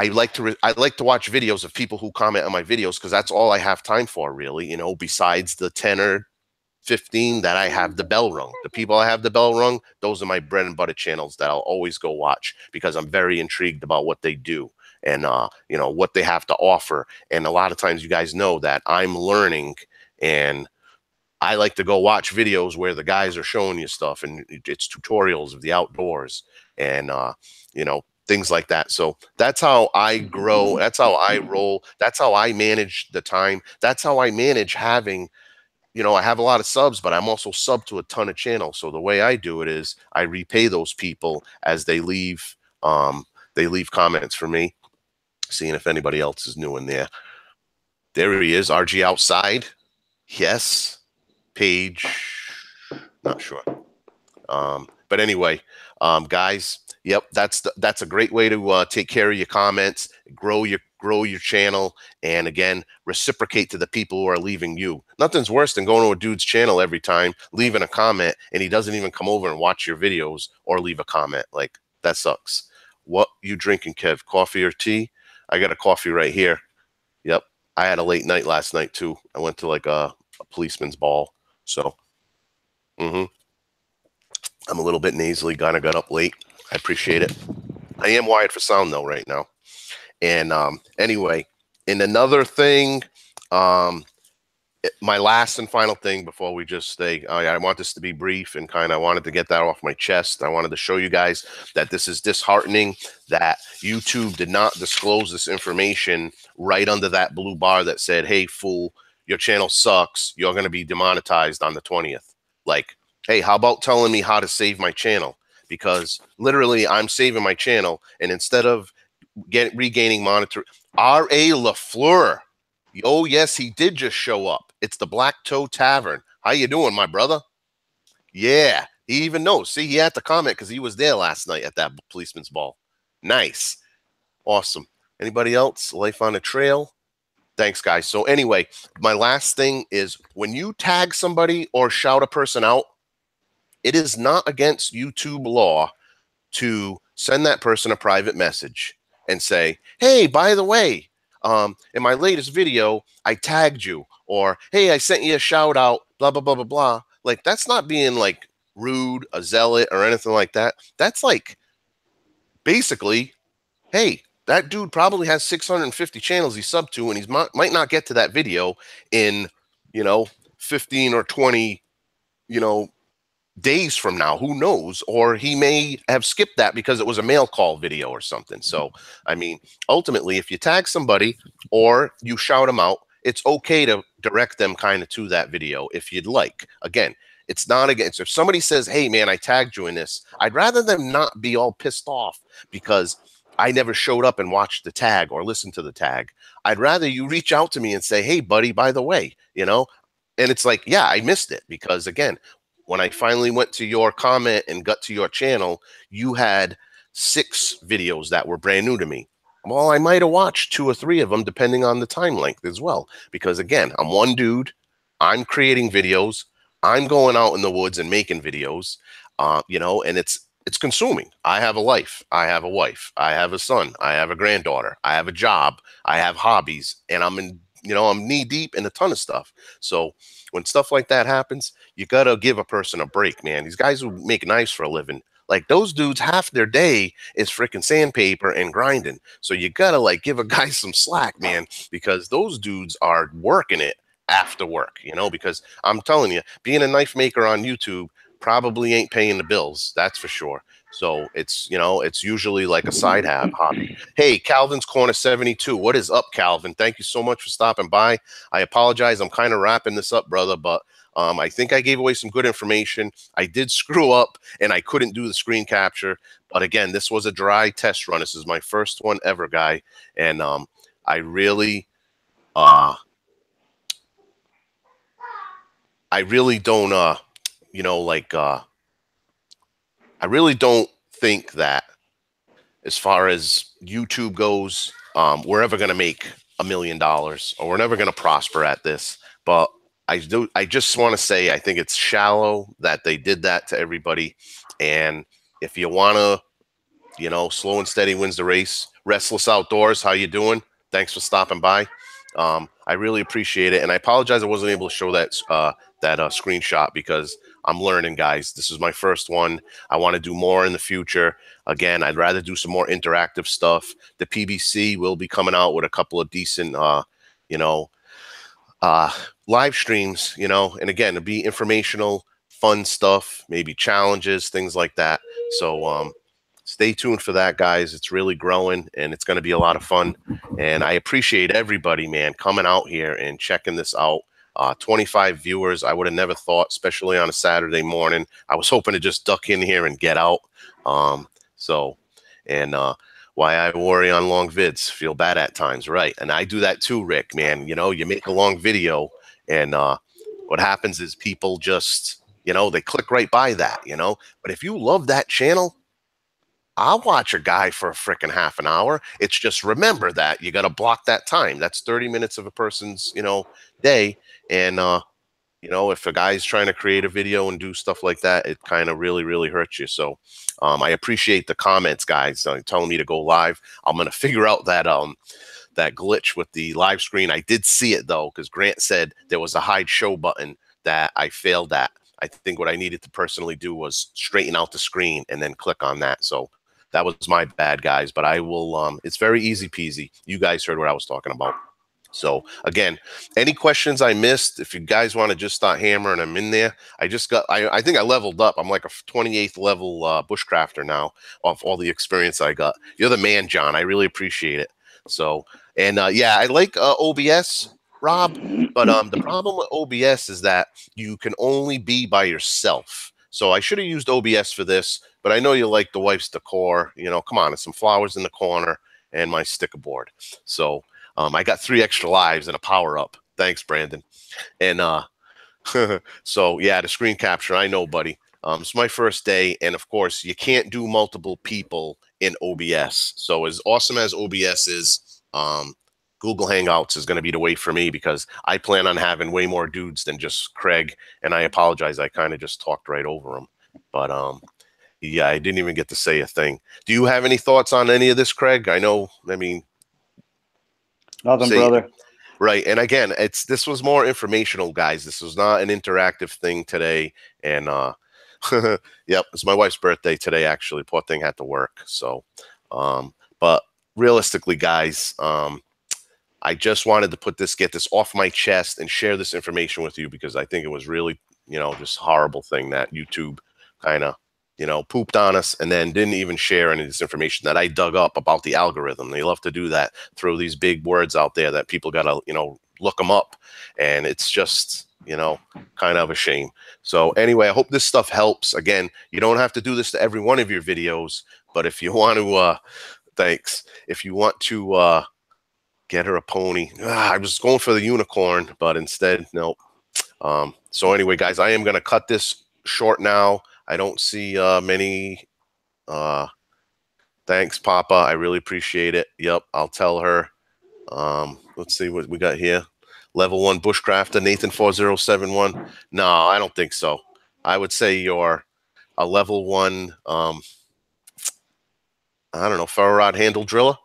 S1: like to watch videos of people who comment on my videos because that's all I have time for, really. Besides the 10 or 15 that I have the bell rung. The people I have the bell rung, those are my bread and butter channels that I'll always go watch because I'm very intrigued about what they do and what they have to offer. And a lot of times, you guys know that I'm learning and I like to go watch videos where the guys are showing you stuff, and it's tutorials of the outdoors and things like that. So that's how I grow. That's how I roll. That's how I manage the time. That's how I manage having, I have a lot of subs, but I'm also sub to a ton of channels. So the way I do it is I repay those people as they leave comments for me, seeing if anybody else is new in there. There he is, RG outside. Yes. Page, not sure. But anyway, guys, yep, that's a great way to take care of your comments, grow your channel, and again, reciprocate to the people who are leaving you. Nothing's worse than going to a dude's channel every time, leaving a comment, and he doesn't even come over and watch your videos or leave a comment. Like, that sucks. What you drinking, Kev? Coffee or tea? I got a coffee right here. Yep. I had a late night last night too. I went to like a policeman's ball. So, I'm a little bit nasally. Kind of got up late. I appreciate it. I am wired for sound though right now. And anyway, and another thing, my last and final thing before we just stay, I want this to be brief and kind of wanted to get that off my chest. I wanted to show you guys that this is disheartening that YouTube did not disclose this information right under that blue bar that said, hey, fool, your channel sucks. You're going to be demonetized on the 20th. Like, hey, how about telling me how to save my channel? Because literally I'm saving my channel, and instead of regaining monitor, R.A. LaFleur. Oh, yes, he did just show up. It's the Black Toe Tavern. How you doing, my brother? Yeah, he even knows. See, he had to comment because he was there last night at that policeman's ball. Nice. Awesome. Anybody else? Life on the trail? Thanks, guys. So anyway, my last thing is when you tag somebody or shout a person out, it is not against YouTube law to send that person a private message and say, hey, by the way, in my latest video, I tagged you, or, hey, I sent you a shout out, blah, blah, blah, blah, blah. Like, that's not being like rude, a zealot, or anything like that. That's like basically, hey, that dude probably has 650 channels he's sub to, and he might not get to that video in, 15 or 20, days from now, who knows? Or he may have skipped that because it was a mail call video or something. So, I mean, ultimately, if you tag somebody or you shout them out, it's okay to direct them kind of to that video if you'd like. Again, it's not against. If somebody says, hey, man, I tagged you in this, I'd rather them not be all pissed off because I never showed up and watched the tag or listened to the tag. I'd rather you reach out to me and say, hey, buddy, by the way, and it's like, yeah, I missed it because, again, when I finally went to your comment and got to your channel, you had 6 videos that were brand new to me. Well, I might have watched 2 or 3 of them, depending on the time length as well. Because again, I'm one dude. I'm creating videos. I'm going out in the woods and making videos, and it's consuming. I have a life. I have a wife. I have a son. I have a granddaughter. I have a job. I have hobbies, and I'm knee deep in a ton of stuff. So when stuff like that happens, you got to give a person a break, man. These guys who make knives for a living, like those dudes, half their day is freaking sandpaper and grinding. So you got to like give a guy some slack, man, because those dudes are working it after work, because I'm telling you, being a knife maker on YouTube probably ain't paying the bills. That's for sure. So it's usually like a side hobby. Hey, Calvin's Corner 72. What is up, Calvin? Thank you so much for stopping by. I apologize. I'm kind of wrapping this up, brother, but I think I gave away some good information. I did screw up and I couldn't do the screen capture. But again, this was a dry test run. This is my first one ever, guy. And I really don't, I really don't think that as far as YouTube goes, we're ever going to make $1 million or we're never going to prosper at this. But I just want to say, I think it's shallow that they did that to everybody. And if you want to, slow and steady wins the race. Restless Outdoors, how you doing? Thanks for stopping by. I really appreciate it. And I apologize I wasn't able to show that screenshot because I'm learning, guys. This is my first one. I want to do more in the future. Again, I'd rather do some more interactive stuff. The PBC will be coming out with a couple of decent, live streams, you know, and again, it'll be informational, fun stuff, maybe challenges, things like that. So stay tuned for that, guys. It's really growing and it's going to be a lot of fun. And I appreciate everybody, man, coming out here and checking this out. 25 viewers. I would have never thought, especially on a Saturday morning. I was hoping to just duck in here and get out. And why I worry on long vids, feel bad at times, right? And I do that too, Rick, man. You know, you make a long video and what happens is people just, you know, they click right by that, you know. But if you love that channel, I'll watch a guy for a freaking half an hour. It's just remember that you got to block that time. That's 30 minutes of a person's, you know, day. And, you know, if a guy's trying to create a video and do stuff like that, it kind of really, really hurts you. So I appreciate the comments, guys, telling me to go live. I'm going to figure out that that glitch with the live screen. I did see it, though, because Grant said there was a hide show button that I failed at. I think what I needed to personally do was straighten out the screen and then click on that. So that was my bad, guys, but I will, it's very easy peasy. You guys heard what I was talking about. So again, any questions I missed, if you guys want to just start hammering them in there, I think I leveled up. I'm like a 28th level bushcrafter now off all the experience I got. You're the man, John. I really appreciate it. So, and yeah, I like OBS, Rob, but the problem with OBS is that you can only be by yourself. So I should have used OBS for this, but I know you like the wife's decor. You know, come on, there's some flowers in the corner and my sticker board. So I got 3 extra lives and a power up. Thanks, Brandon. And so yeah, the screen capture, I know, buddy. It's my first day, and of course, you can't do multiple people in OBS. So as awesome as OBS is, Google Hangouts is going to be the way for me because I plan on having way more dudes than just Craig. And I apologize, I kind of just talked right over him. But yeah, I didn't even get to say a thing. Do you have any thoughts on any of this, Craig? I know, I mean,
S2: Nothing, brother.
S1: Right. And again, this was more informational, guys. This was not an interactive thing today. And yep, it's my wife's birthday today, actually. Poor thing had to work. So but realistically, guys, I just wanted to get this off my chest and share this information with you because I think it was really, you know, just horrible thing that YouTube kind of, you know, pooped on us and then didn't even share any of this information that I dug up about the algorithm. They love to do that, throw these big words out there that people got to, you know, look them up. And it's just, you know, kind of a shame. So anyway, I hope this stuff helps. Again, you don't have to do this to every one of your videos, but if you want to, thanks. If you want to get her a pony, I was going for the unicorn, but instead, nope. So anyway, guys, I am going to cut this short now. I don't see many. Thanks, Papa. I really appreciate it. Yep, I'll tell her. Let's see what we got here. Level 1 bushcrafter, Nathan 4071. No, I don't think so. I would say you're a level 1. I don't know, ferro rod handle driller.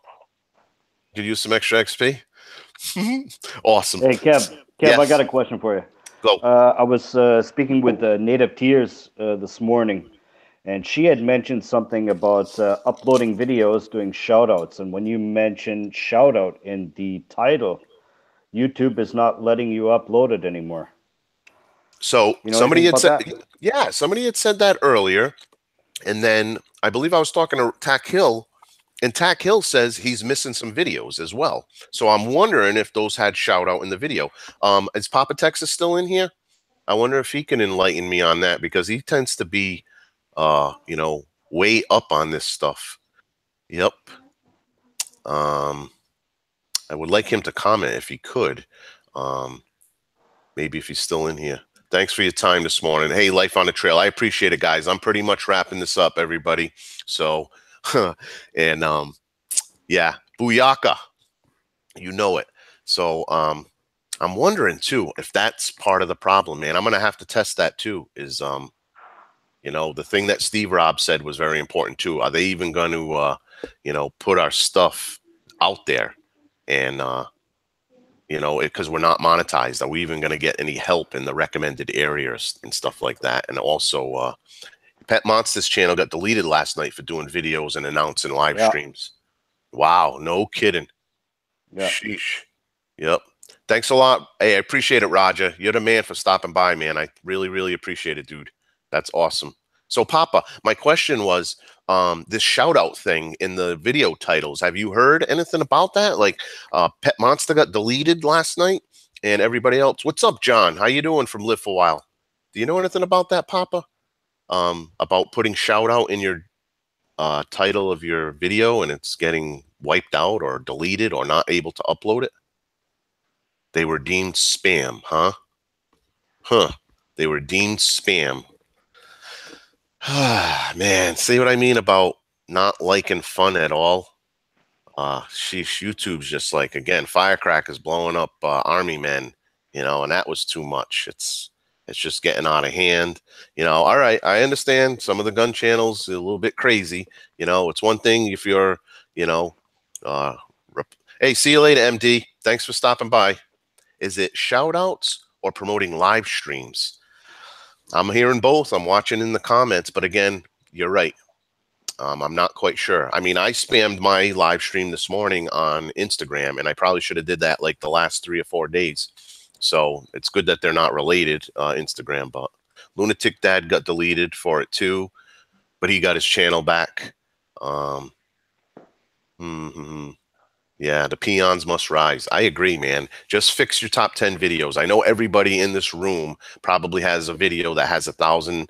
S1: Could use some extra XP. Awesome.
S2: Hey, Kev,
S1: Yes.
S2: I got a question for you.
S1: Go.
S2: I was speaking with Native Tears this morning, and she had mentioned something about uploading videos, doing shout-outs. And when you mentioned shout-out in the title, YouTube is not letting you upload it anymore.
S1: So
S2: You know
S1: somebody had said,
S2: that?
S1: yeah, somebody had said that earlier. And then I believe I was talking to Tack Hill, and Tack Hill says he's missing some videos as well. So I'm wondering if those had shout out in the video. Is Papa Texas still in here? I wonder if he can enlighten me on that because he tends to be, you know, way up on this stuff. Yep. I would like him to comment if he could. Maybe if he's still in here. Thanks for your time this morning. Hey, Life on the Trail. I appreciate it, guys. I'm pretty much wrapping this up, everybody. So, and yeah, booyaka. You know it. So I'm wondering, too, if that's part of the problem, man. I'm going to have to test that, too, is, you know, the thing that Steve Robb said was very important, too. Are they even going to, you know, put our stuff out there? And, you know, because we're not monetized. Are we even going to get any help in the recommended areas and stuff like that? And also, Pet Monsters channel got deleted last night for doing videos and announcing live streams. Wow, no kidding.
S2: Yeah.
S1: Sheesh. Yep. Thanks a lot. Hey, I appreciate it, Roger. You're the man for stopping by, man. I really, really appreciate it, dude. That's awesome. So, Papa, my question was, this shout out thing in the video titles. Have you heard anything about that? Like, Pet Monster got deleted last night, and everybody else. What's up, John? How you doing from Live for a While? Do you know anything about that, Papa? About putting shout out in your title of your video and it's getting wiped out or deleted or not able to upload it? They were deemed spam, huh? Huh. They were deemed spam. Man, see what I mean about not liking fun at all? Sheesh, YouTube's just like, again, firecrackers blowing up army men, and that was too much. It's just getting out of hand. All right, I understand some of the gun channels are a little bit crazy. It's one thing if you're, you know, uh, hey, see you later, MD. Thanks for stopping by. Is it shout outs or promoting live streams? I'm hearing both. I'm watching in the comments, but again, you're right. I'm not quite sure. I mean, I spammed my live stream this morning on Instagram, and I probably should have did that like the last 3 or 4 days. So it's good that they're not related, Instagram. But Lunatic Dad got deleted for it too, but he got his channel back. Yeah, the peons must rise. I agree, man. Just fix your top 10 videos. I know everybody in this room probably has a video that has 1,000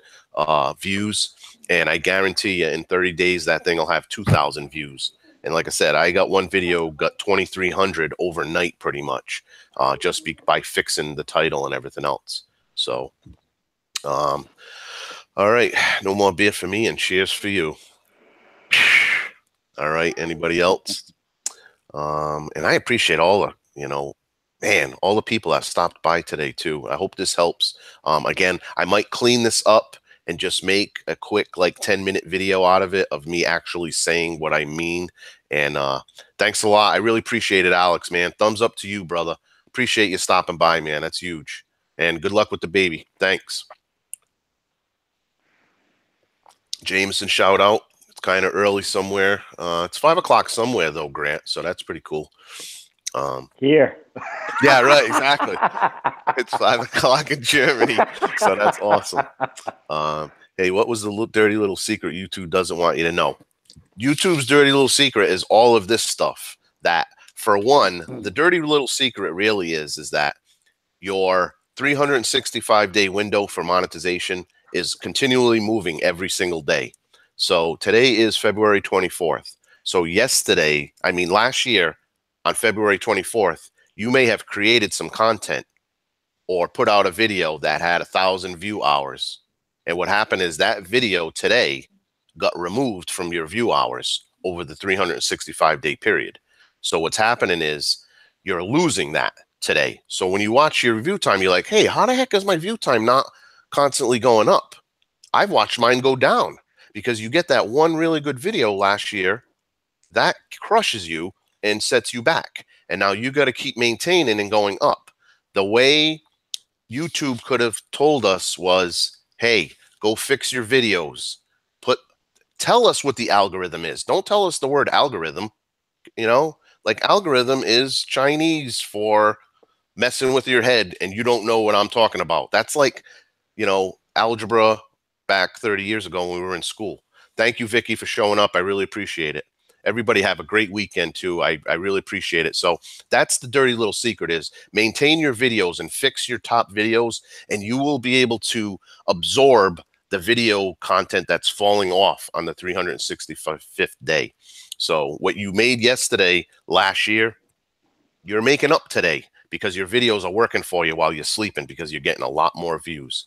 S1: views, and I guarantee you in 30 days that thing will have 2,000 views. And like I said, I got one video got 2,300 overnight pretty much, just by fixing the title and everything else. So, all right, no more beer for me and cheers for you. All right, anybody else? And I appreciate all all the people that stopped by today too. I hope this helps. Again, I might clean this up and just make a quick like 10-minute video out of it of me actually saying what I mean. And thanks a lot. I really appreciate it, Alex, man. Thumbs up to you, brother. Appreciate you stopping by, man. That's huge. And good luck with the baby. Thanks. Jameson shout out. It's kind of early somewhere. It's 5 o'clock somewhere though, Grant. So that's pretty cool.
S2: Here.
S1: Yeah, right. Exactly. It's 5 o'clock in Germany. So that's awesome. Hey, what was the dirty little secret YouTube doesn't want you to know? YouTube's dirty little secret is all of this stuff. That, for one, the dirty little secret really is that your 365-day window for monetization is continually moving every single day. So today is February 24th. So last year on February 24th, you may have created some content or put out a video that had 1,000 view hours. And what happened is that video today got removed from your view hours over the 365-day period. So what's happening is you're losing that today. So when you watch your view time, you're like, hey, how the heck is my view time not constantly going up? I've watched mine go down because you get that one really good video last year that crushes you and sets you back. And now you got to keep maintaining and going up. The way YouTube could have told us was, hey, go fix your videos. Tell us what the algorithm is. Don't tell us the word algorithm. Like algorithm is Chinese for messing with your head and you don't know what I'm talking about. That's like, algebra back 30 years ago when we were in school. Thank you, Vicky, for showing up. I really appreciate it. Everybody have a great weekend too. I really appreciate it. So that's the dirty little secret is maintain your videos and fix your top videos and you will be able to absorb the video content that's falling off on the 365th day. So what you made last year, you're making up today because your videos are working for you while you're sleeping because you're getting a lot more views.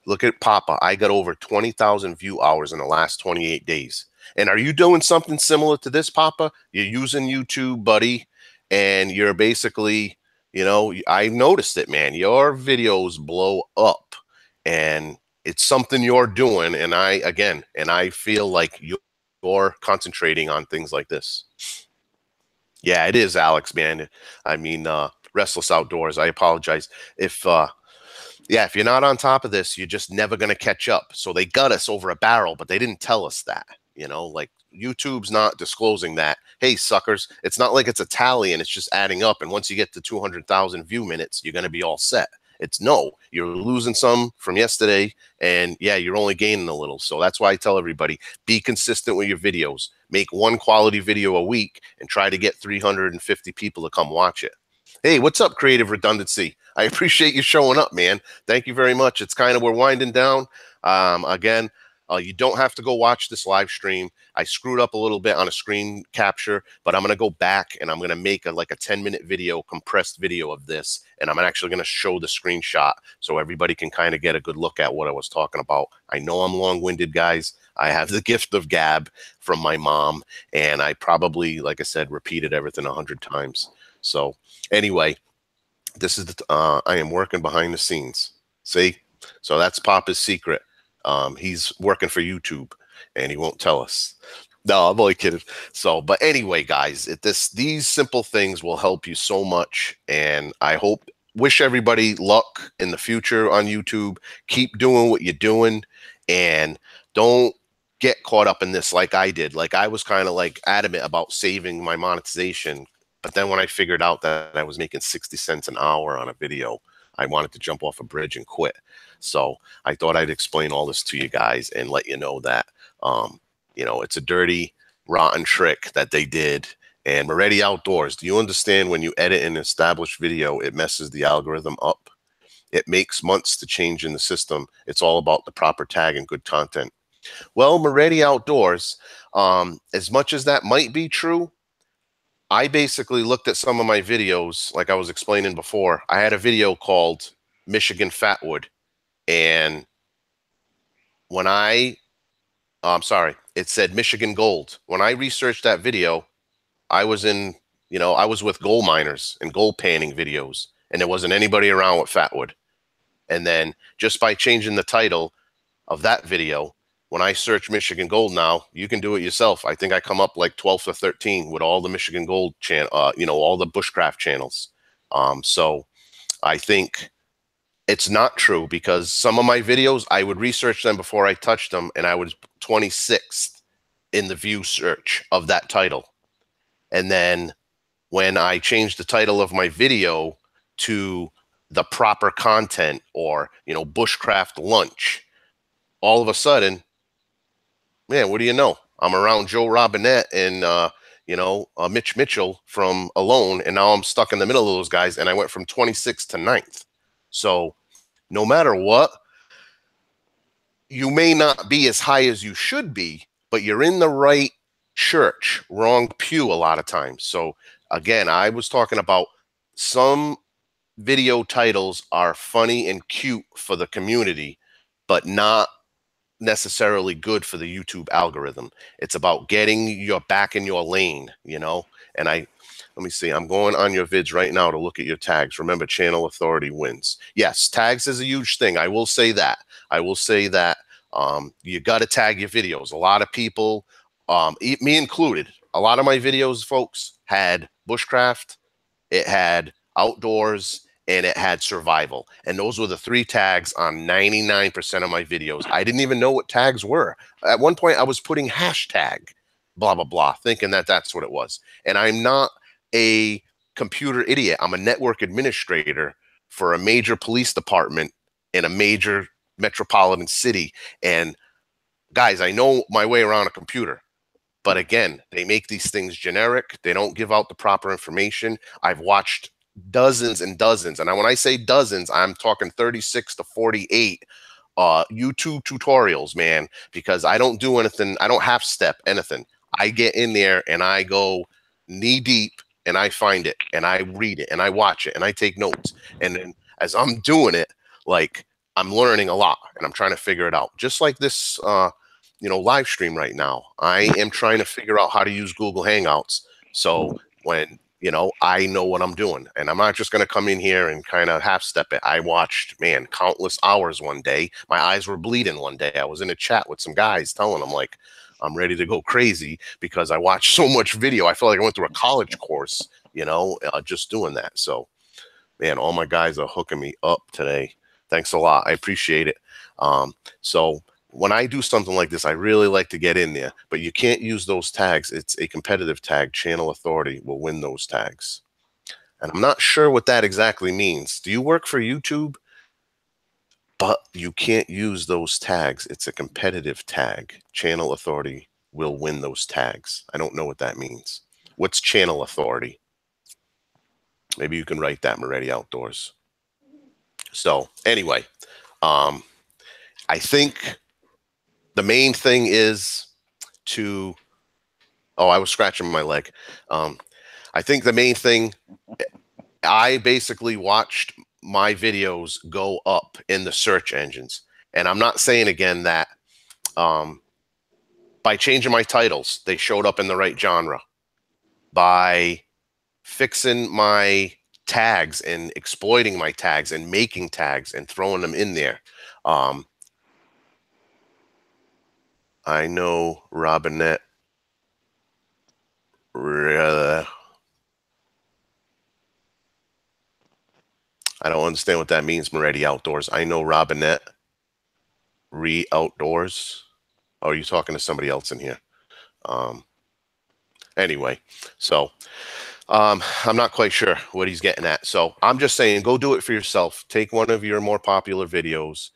S1: Look at Papa. I got over 20,000 view hours in the last 28 days. And are you doing something similar to this, Papa? You're using YouTube, buddy, and you're basically, I noticed it, man. Your videos blow up, and it's something you're doing. And I feel like you're concentrating on things like this. Yeah, it is, Alex, man. I mean, Restless Outdoors. I apologize if you're not on top of this, you're just never going to catch up. So they got us over a barrel, but they didn't tell us that. Like YouTube's not disclosing that. Hey, suckers, it's not like it's a tally and it's just adding up. And once you get to 200,000 view minutes, you're going to be all set. It's no, you're losing some from yesterday. And yeah, you're only gaining a little. So that's why I tell everybody, be consistent with your videos. Make one quality video a week and try to get 350 people to come watch it. Hey, what's up, Creative Redundancy? I appreciate you showing up, man. Thank you very much. It's kind of, we're winding down. Again, you don't have to go watch this live stream. I screwed up a little bit on a screen capture, but I'm going to go back and I'm going to make like a 10-minute video, compressed video of this. And I'm actually going to show the screenshot so everybody can kind of get a good look at what I was talking about. I know I'm long-winded, guys. I have the gift of gab from my mom, and I probably, like I said, repeated everything 100 times. So anyway, this is I am working behind the scenes. See? So that's Papa's secret. He's working for YouTube and he won't tell us. No, I'm only kidding. So, but anyway, guys, these simple things will help you so much. And I wish everybody luck in the future on YouTube. Keep doing what you're doing and don't get caught up in this like I did. Like I was kind of like adamant about saving my monetization. But then when I figured out that I was making 60 cents an hour on a video, I wanted to jump off a bridge and quit. So I thought I'd explain all this to you guys and let you know that, it's a dirty, rotten trick that they did. And Moretti Outdoors, do you understand when you edit an established video, it messes the algorithm up? It makes months to change in the system. It's all about the proper tag and good content. Well, Moretti Outdoors, as much as that might be true, I basically looked at some of my videos, like I was explaining before. I had a video called Michigan Fatwood. And when I'm sorry, it said Michigan Gold. When I researched that video, I was I was with gold miners and gold panning videos, and there wasn't anybody around with Fatwood. And then just by changing the title of that video, when I search Michigan Gold now, you can do it yourself. I think I come up like 12th or 13 with all the Michigan Gold channel, all the bushcraft channels. So I think it's not true because some of my videos, I would research them before I touched them, and I was 26th in the view search of that title. And then when I changed the title of my video to the proper content or, bushcraft lunch, all of a sudden, man, what do you know? I'm around Joe Robinette and, Mitch Mitchell from Alone, and now I'm stuck in the middle of those guys, and I went from 26th to 9th. So no matter what, you may not be as high as you should be, but you're in the right church, wrong pew a lot of times. So again, I was talking about some video titles are funny and cute for the community, but not necessarily good for the YouTube algorithm. It's about getting your back in your lane, and let me see, I'm going on your vids right now to look at your tags. Remember, channel authority wins. Yes, tags is a huge thing. I will say that. You got to tag your videos. A lot of people, me included, a lot of my videos, folks, had bushcraft, it had outdoors, and it had survival. And those were the 3 tags on 99% of my videos. I didn't even know what tags were. At one point, I was putting hashtag blah, blah, blah, thinking that that's what it was. And I'm not a computer idiot. I'm a network administrator for a major police department in a major metropolitan city. And guys, I know my way around a computer. But again, they make these things generic. They don't give out the proper information. I've watched dozens and dozens. And when I say dozens, I'm talking 36 to 48 YouTube tutorials, man, because I don't do anything. I don't half step anything. I get in there and I go knee deep and I find it and I read it and I watch it and I take notes. And then as I'm doing it, like I'm learning a lot and I'm trying to figure it out. Just like this, live stream right now. I am trying to figure out how to use Google Hangouts. So when, I know what I'm doing, and I'm not just going to come in here and kind of half step it. I watched, man, countless hours one day. My eyes were bleeding one day. I was in a chat with some guys telling them like, I'm ready to go crazy because I watched so much video. I feel like I went through a college course, just doing that. So, man, all my guys are hooking me up today. Thanks a lot. I appreciate it. So when I do something like this, I really like to get in there, but you can't use those tags. It's a competitive tag. Channel authority will win those tags. And I'm not sure what that exactly means. Do you work for YouTube? But you can't use those tags. It's a competitive tag. Channel authority will win those tags. I don't know what that means. What's channel authority? Maybe you can write that, Moretti Outdoors. So anyway, I think the main thing is to, oh, I was scratching my leg. I think the main thing, I basically watched my videos go up in the search engines. And I'm not saying again that by changing my titles, they showed up in the right genre. By fixing my tags and exploiting my tags and making tags and throwing them in there. I know Robinette. I don't understand what that means, Moretti Outdoors. I know Robinette. Outdoors. Oh, are you talking to somebody else in here? Anyway, so I'm not quite sure what he's getting at. So I'm just saying, go do it for yourself. Take one of your more popular videos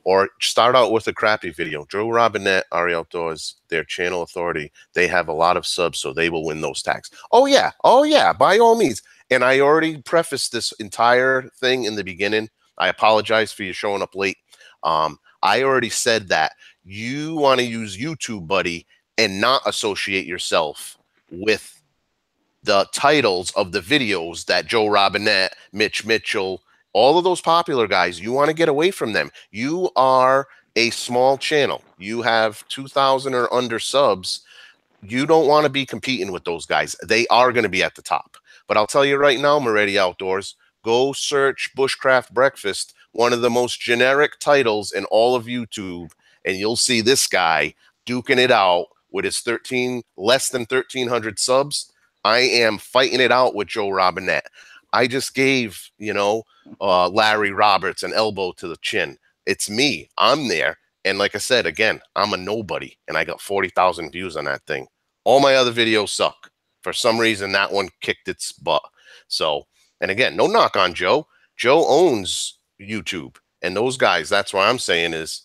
S1: or start out with a crappy video. Joe Robinette, Ari Outdoors, their channel authority, they have a lot of subs, so they will win those tags. Oh yeah, by all means. And I already prefaced this entire thing in the beginning. I apologize for you showing up late. I already said that you want to use YouTube, buddy, and not associate yourself with the titles of the videos that Joe Robinette, Mitch Mitchell, all of those popular guys, you want to get away from them. You are a small channel. You have 2,000 or under subs. You don't want to be competing with those guys. They are going to be at the top. But I'll tell you right now, Moretti Outdoors, go search Bushcraft Breakfast, one of the most generic titles in all of YouTube, and you'll see this guy duking it out with his less than 1,300 subs. I am fighting it out with Joe Robinette. I just gave, Larry Roberts an elbow to the chin. It's me. I'm there. And like I said, again, I'm a nobody, and I got 40,000 views on that thing. All my other videos suck. For some reason, that one kicked its butt. So, and again, no knock on Joe. Joe owns YouTube. And those guys, that's what I'm saying is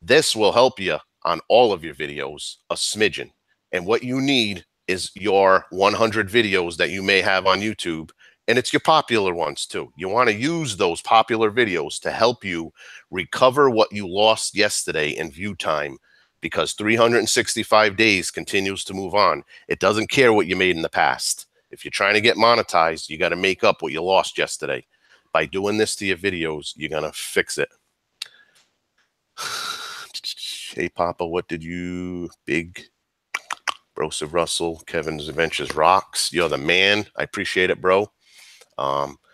S1: this will help you on all of your videos a smidgen. And what you need is your 100 videos that you may have on YouTube. And it's your popular ones too. You want to use those popular videos to help you recover what you lost yesterday in view time, because 365 days continues to move on. It doesn't care what you made in the past. If you're trying to get monetized, you got to make up what you lost yesterday. By doing this to your videos, you're going to fix it. Hey, Papa, what did you... Big... Broseph Russell, Kevin's Adventures rocks. You're the man. I appreciate it, bro.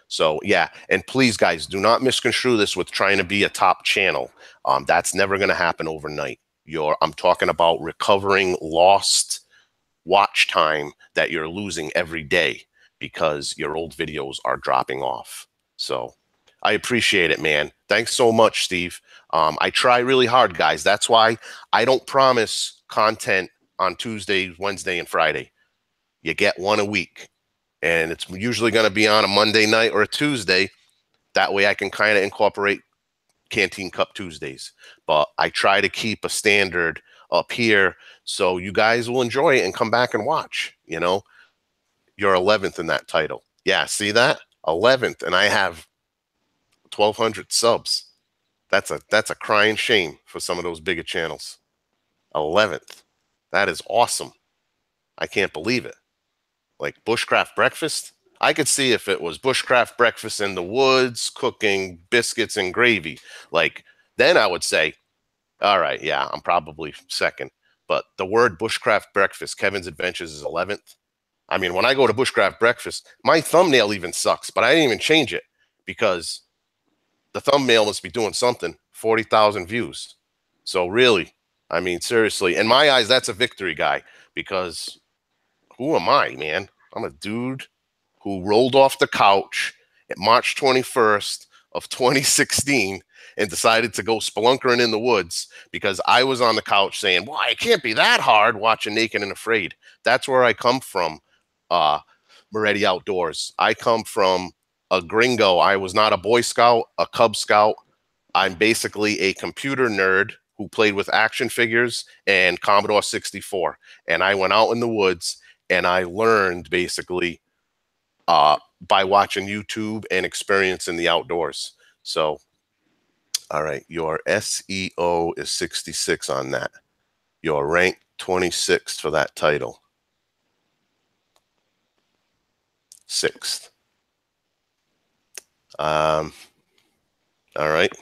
S1: So yeah, and please, guys, do not misconstrue this with trying to be a top channel. That's never going to happen overnight. I'm talking about recovering lost watch time that you're losing every day because your old videos are dropping off. So I appreciate it, man. Thanks so much, Steve. I try really hard, guys. That's why I don't promise content on Tuesday, Wednesday, and Friday. You get one a week. And it's usually going to be on a Monday night or a Tuesday. That way I can kind of incorporate Canteen Cup Tuesdays. But I try to keep a standard up here so you guys will enjoy it and come back and watch. You're 11th in that title. Yeah, see that? 11th. And I have 1,200 subs. That's a crying shame for some of those bigger channels. 11th. That is awesome. I can't believe it. Like Bushcraft Breakfast, I could see if it was Bushcraft Breakfast in the woods, cooking biscuits and gravy. Like, then I would say, all right, yeah, I'm probably second. But the word Bushcraft Breakfast, Kevin's Adventures, is 11th. I mean, when I go to Bushcraft Breakfast, my thumbnail even sucks, but I didn't even change it because the thumbnail must be doing something. 40,000 views. So really, I mean, seriously, in my eyes, that's a victory, guy, because who am I, man? I'm a dude who rolled off the couch at March 21st, of 2016 and decided to go spelunkering in the woods because I was on the couch saying, "Why, it can't be that hard watching Naked and Afraid." That's where I come from, Moretti Outdoors. I come from a gringo. I was not a Boy Scout, a Cub Scout. I'm basically a computer nerd who played with action figures and Commodore 64. And I went out in the woods and I learned basically by watching YouTube and experiencing the outdoors. So, all right, your SEO is 66 on that. You're ranked 26th for that title. 6th. All right.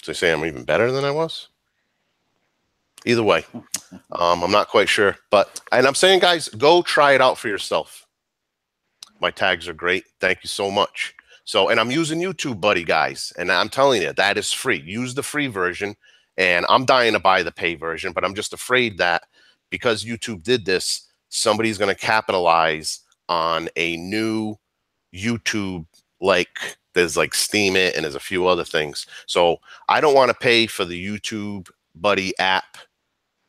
S1: So you say I'm even better than I was? Either way, I'm not quite sure. And I'm saying, guys, go try it out for yourself. My tags are great. Thank you so much. So, and I'm using YouTube Buddy, guys. And I'm telling you, that is free. Use the free version. And I'm dying to buy the pay version, but I'm just afraid that because YouTube did this, somebody's going to capitalize on a new YouTube, like there's like Steam It and there's a few other things. So I don't want to pay for the YouTube Buddy app,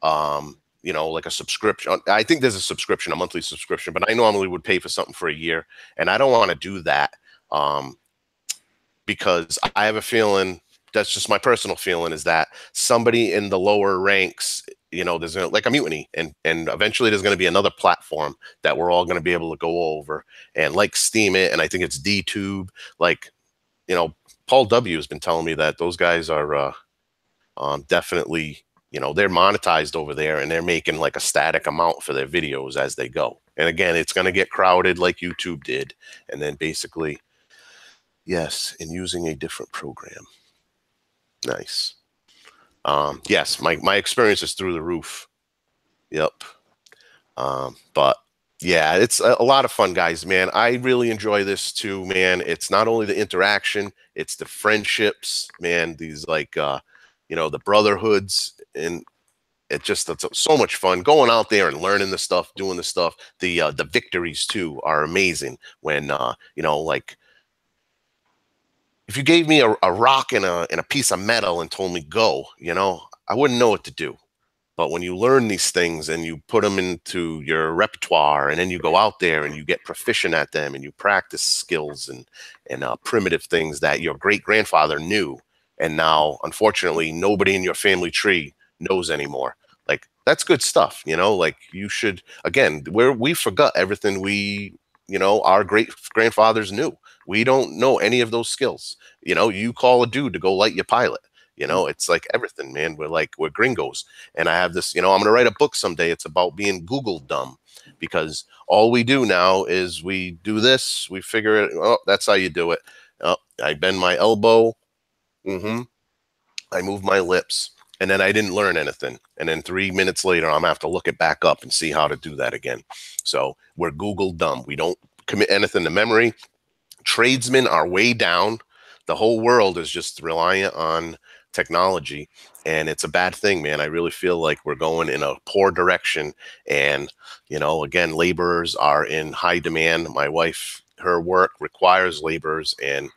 S1: like a subscription. I think there's a subscription, a monthly subscription, but I normally would pay for something for a year, and I don't want to do that because I have a feeling, that's just my personal feeling, is that somebody in the lower ranks, there's like a mutiny, and eventually there's going to be another platform that we're all going to be able to go over, and like Steam It, and I think it's DTube, like, Paul W has been telling me that those guys are definitely, they're monetized over there and they're making like a static amount for their videos as they go. And again, it's going to get crowded like YouTube did. And then basically, yes, and using a different program. Nice. Yes, my experience is through the roof. Yep. But yeah, it's a lot of fun, guys, man. I really enjoy this too, man. It's not only the interaction, it's the friendships, man. These like, the brotherhoods, and it's so much fun going out there and learning the stuff, doing the stuff. The victories too are amazing. When like if you gave me a rock and a piece of metal and told me go, I wouldn't know what to do. But when you learn these things and you put them into your repertoire, and then you go out there and you get proficient at them and you practice skills and primitive things that your great grandfather knew, and now unfortunately nobody in your family tree knows anymore. Like, that's good stuff, like you should, again, where we forgot everything our great grandfathers knew. We don't know any of those skills. You call a dude to go light your pilot. It's like everything, man. We're gringos. And I have this, I'm going to write a book someday. It's about being Google dumb, because all we do now is we do this, we figure it. Oh, that's how you do it. Oh, I bend my elbow. I move my lips. And then I didn't learn anything. And then 3 minutes later, I'm going to have to look it back up and see how to do that again. So we're Google dumb. We don't commit anything to memory. Tradesmen are way down. The whole world is just reliant on technology, and it's a bad thing, man. I really feel like we're going in a poor direction. And again, laborers are in high demand. My wife, her work requires laborers, and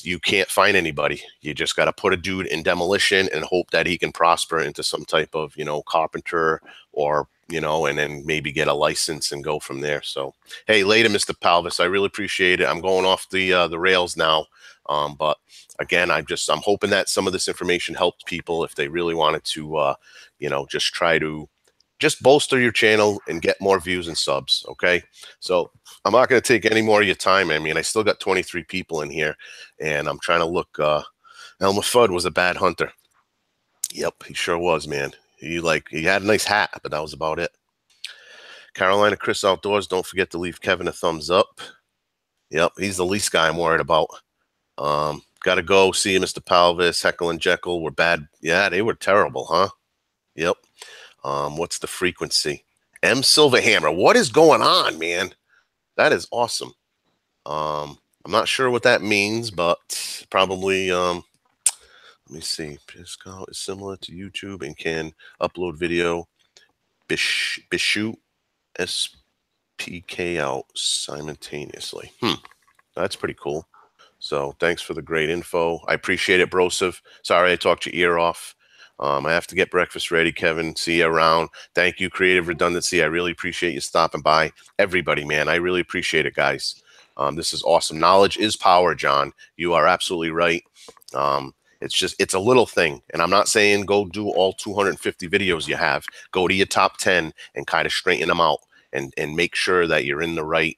S1: you can't find anybody. You just got to put a dude in demolition and hope that he can prosper into some type of carpenter, or and then maybe get a license and go from there. So hey, later, Mr. Palvis, I really appreciate it. I'm going off the rails now. But again, I'm hoping that some of this information helped people if they really wanted to, just try to just bolster your channel and get more views and subs. Okay. So I'm not going to take any more of your time. I mean, I still got 23 people in here, and I'm trying to look. Elmer Fudd was a bad hunter. Yep, he sure was, man. He had a nice hat, but that was about it. Carolina Chris Outdoors, don't forget to leave Kevin a thumbs up. Yep, he's the least guy I'm worried about. Got to go. See you, Mr. Palvis. Heckle and Jekyll were bad. Yeah, they were terrible, huh? Yep. What's the frequency? M Silverhammer. What is going on, man? That is awesome. I'm not sure what that means, but probably, let me see. Pisco is similar to YouTube and can upload video. Bishoot SPK out simultaneously. That's pretty cool. So thanks for the great info. I appreciate it, Broseph. Sorry I talked your ear off. I have to get breakfast ready, Kevin. See you around. Thank you, Creative Redundancy. I really appreciate you stopping by. Everybody, man, I really appreciate it, guys. This is awesome. Knowledge is power, John. You are absolutely right. It's a little thing. And I'm not saying go do all 250 videos you have. Go to your top 10 and kind of straighten them out and make sure that you're in the right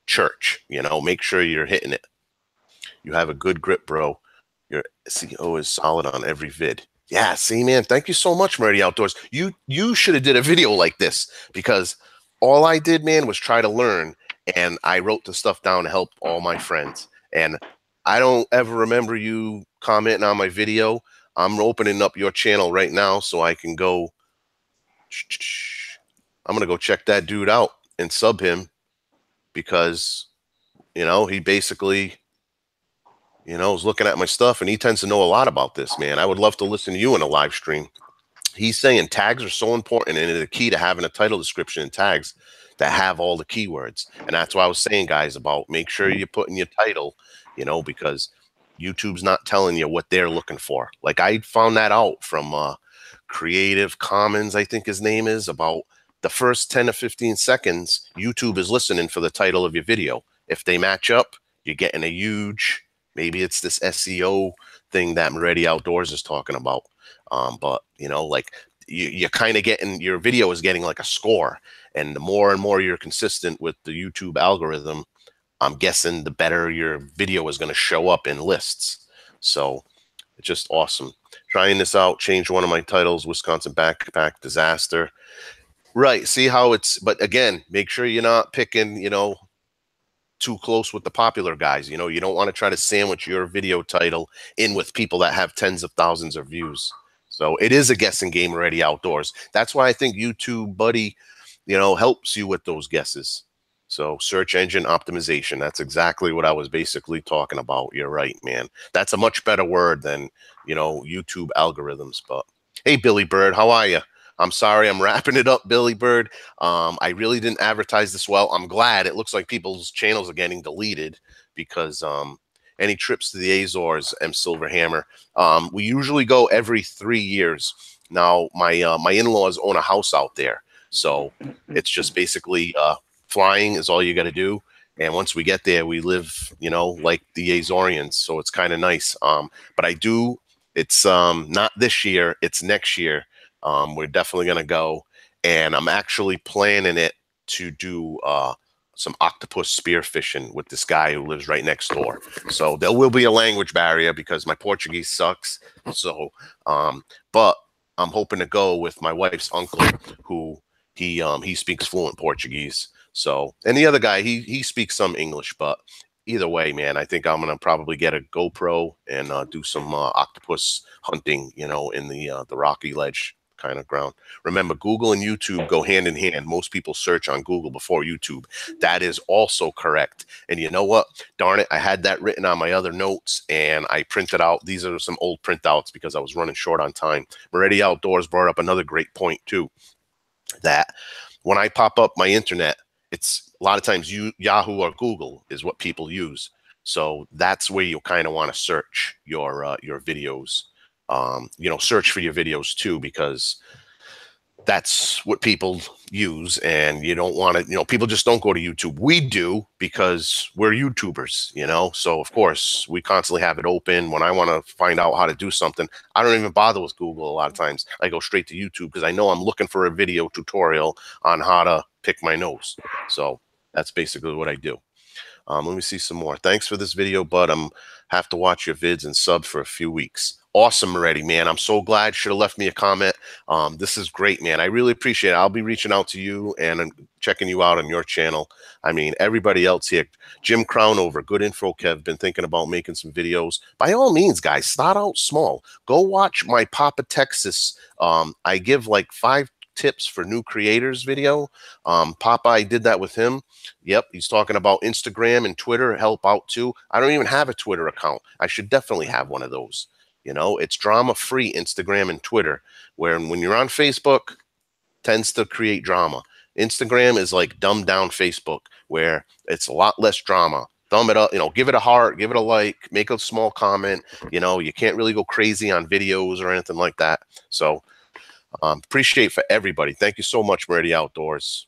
S1: church. Make sure you're hitting it. You have a good grip, bro. Your CEO is solid on every vid. Yeah, see, man. Thank you so much, Murdy Outdoors. You should have did a video like this, because all I did, man, was try to learn, and I wrote the stuff down to help all my friends. And I don't ever remember you commenting on my video. I'm opening up your channel right now so I can go. I'm gonna go check that dude out and sub him, because he basically was looking at my stuff, and he tends to know a lot about this, man. I would love to listen to you in a live stream. He's saying tags are so important, and the key to having a title description and tags that have all the keywords. And that's why I was saying, guys, about make sure you put in your title, because YouTube's not telling you what they're looking for. Like, I found that out from Creative Commons, I think his name is, about the first 10 to 15 seconds, YouTube is listening for the title of your video. If they match up, you're getting a huge, maybe it's this SEO thing that Moretti Outdoors is talking about. But like you're kind of getting, your video is getting like a score, and the more and more you're consistent with the YouTube algorithm, I'm guessing the better your video is going to show up in lists. So it's just awesome. Trying this out, change one of my titles, Wisconsin backpack disaster. Right. See how it's, but again, make sure you're not picking, too close with the popular guys. You don't want to try to sandwich your video title in with people that have tens of thousands of views. So it is a guessing game already outdoors. That's why I think YouTube Buddy, helps you with those guesses. So search engine optimization, that's exactly what I was basically talking about. You're right, man. That's a much better word than, YouTube algorithms. But hey, Billy Bird, how are you? I'm sorry, I'm wrapping it up, Billy Bird. I really didn't advertise this well. I'm glad. It looks like people's channels are getting deleted, because any trips to the Azores, M. Silverhammer, we usually go every 3 years. Now, my in-laws own a house out there, so it's just basically flying is all you got to do. And once we get there, we live, like the Azorians, so it's kind of nice. But I do. It's not this year. It's next year. We're definitely going to go, and I'm actually planning it to do some octopus spear fishing with this guy who lives right next door. So there will be a language barrier because my Portuguese sucks. So, but I'm hoping to go with my wife's uncle, who he speaks fluent Portuguese. So, and the other guy, he speaks some English, but either way, man, I think I'm gonna probably get a GoPro and do some octopus hunting, in the rocky ledge kind of ground. Remember, Google and YouTube go hand in hand. Most people search on Google before YouTube. That is also correct. And you know what? Darn it, I had that written on my other notes, and I printed out. These are some old printouts because I was running short on time. Moretti Outdoors brought up another great point too, that when I pop up my internet, it's a lot of times Yahoo or Google is what people use. So that's where you kind of want to search your videos. Search for your videos too, because that's what people use, and you don't want to, people just don't go to YouTube. We do, because we're YouTubers, so of course we constantly have it open. When I want to find out how to do something, I don't even bother with Google. A lot of times I go straight to YouTube, because I know I'm looking for a video tutorial on how to pick my nose. So that's basically what I do. Let me see some more. Thanks for this video, bud. I'm have to watch your vids and sub for a few weeks. Awesome already, man. I'm so glad. Should have left me a comment. This is great, man. I really appreciate it. I'll be reaching out to you and checking you out on your channel. I mean, everybody else here. Jim Crownover, good info, Kev. Been thinking about making some videos. By all means, guys, start out small. Go watch my Papa Texas. I give like 5 tips for new creators video. Papa, I did that with him. Yep, he's talking about Instagram and Twitter help out too. I don't even have a Twitter account. I should definitely have one of those. It's drama-free Instagram and Twitter, where when you're on Facebook, tends to create drama. Instagram is like dumbed down Facebook, where it's a lot less drama. thumb it up, give it a heart, give it a like, make a small comment. You can't really go crazy on videos or anything like that. So appreciate for everybody. Thank you so much, Meridian Outdoors.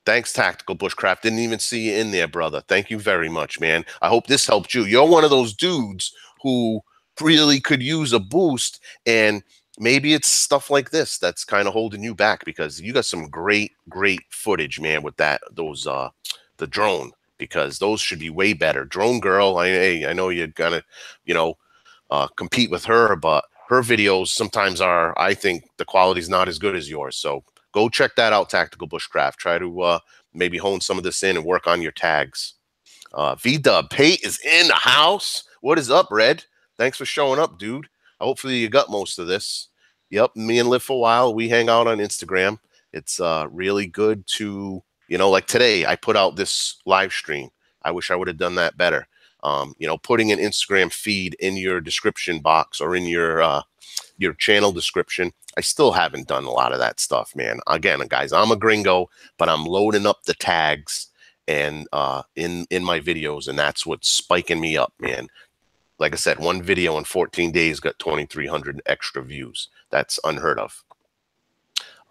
S1: Thanks, Tactical Bushcraft. Didn't even see you in there, brother. Thank you very much, man. I hope this helped you. You're one of those dudes who really could use a boost, and maybe it's stuff like this that's kind of holding you back, because you got some great, great footage, man, with the drone, because those should be way better. Drone Girl, I know you're gonna, compete with her, but her videos sometimes are, I think the quality's not as good as yours. So go check that out, Tactical Bushcraft. Try to maybe hone some of this in and work on your tags. V-Dub, Pate is in the house. What is up, Red? Thanks for showing up, dude. Hopefully you got most of this. Yep, me and Live for a While, we hang out on Instagram. It's really good to, like today, I put out this live stream. I wish I would have done that better. Putting an Instagram feed in your description box or in your channel description. I still haven't done a lot of that stuff, man. Again, guys, I'm a gringo, but I'm loading up the tags and in my videos, and that's what's spiking me up, man. Like I said, one video in 14 days got 2,300 extra views. That's unheard of.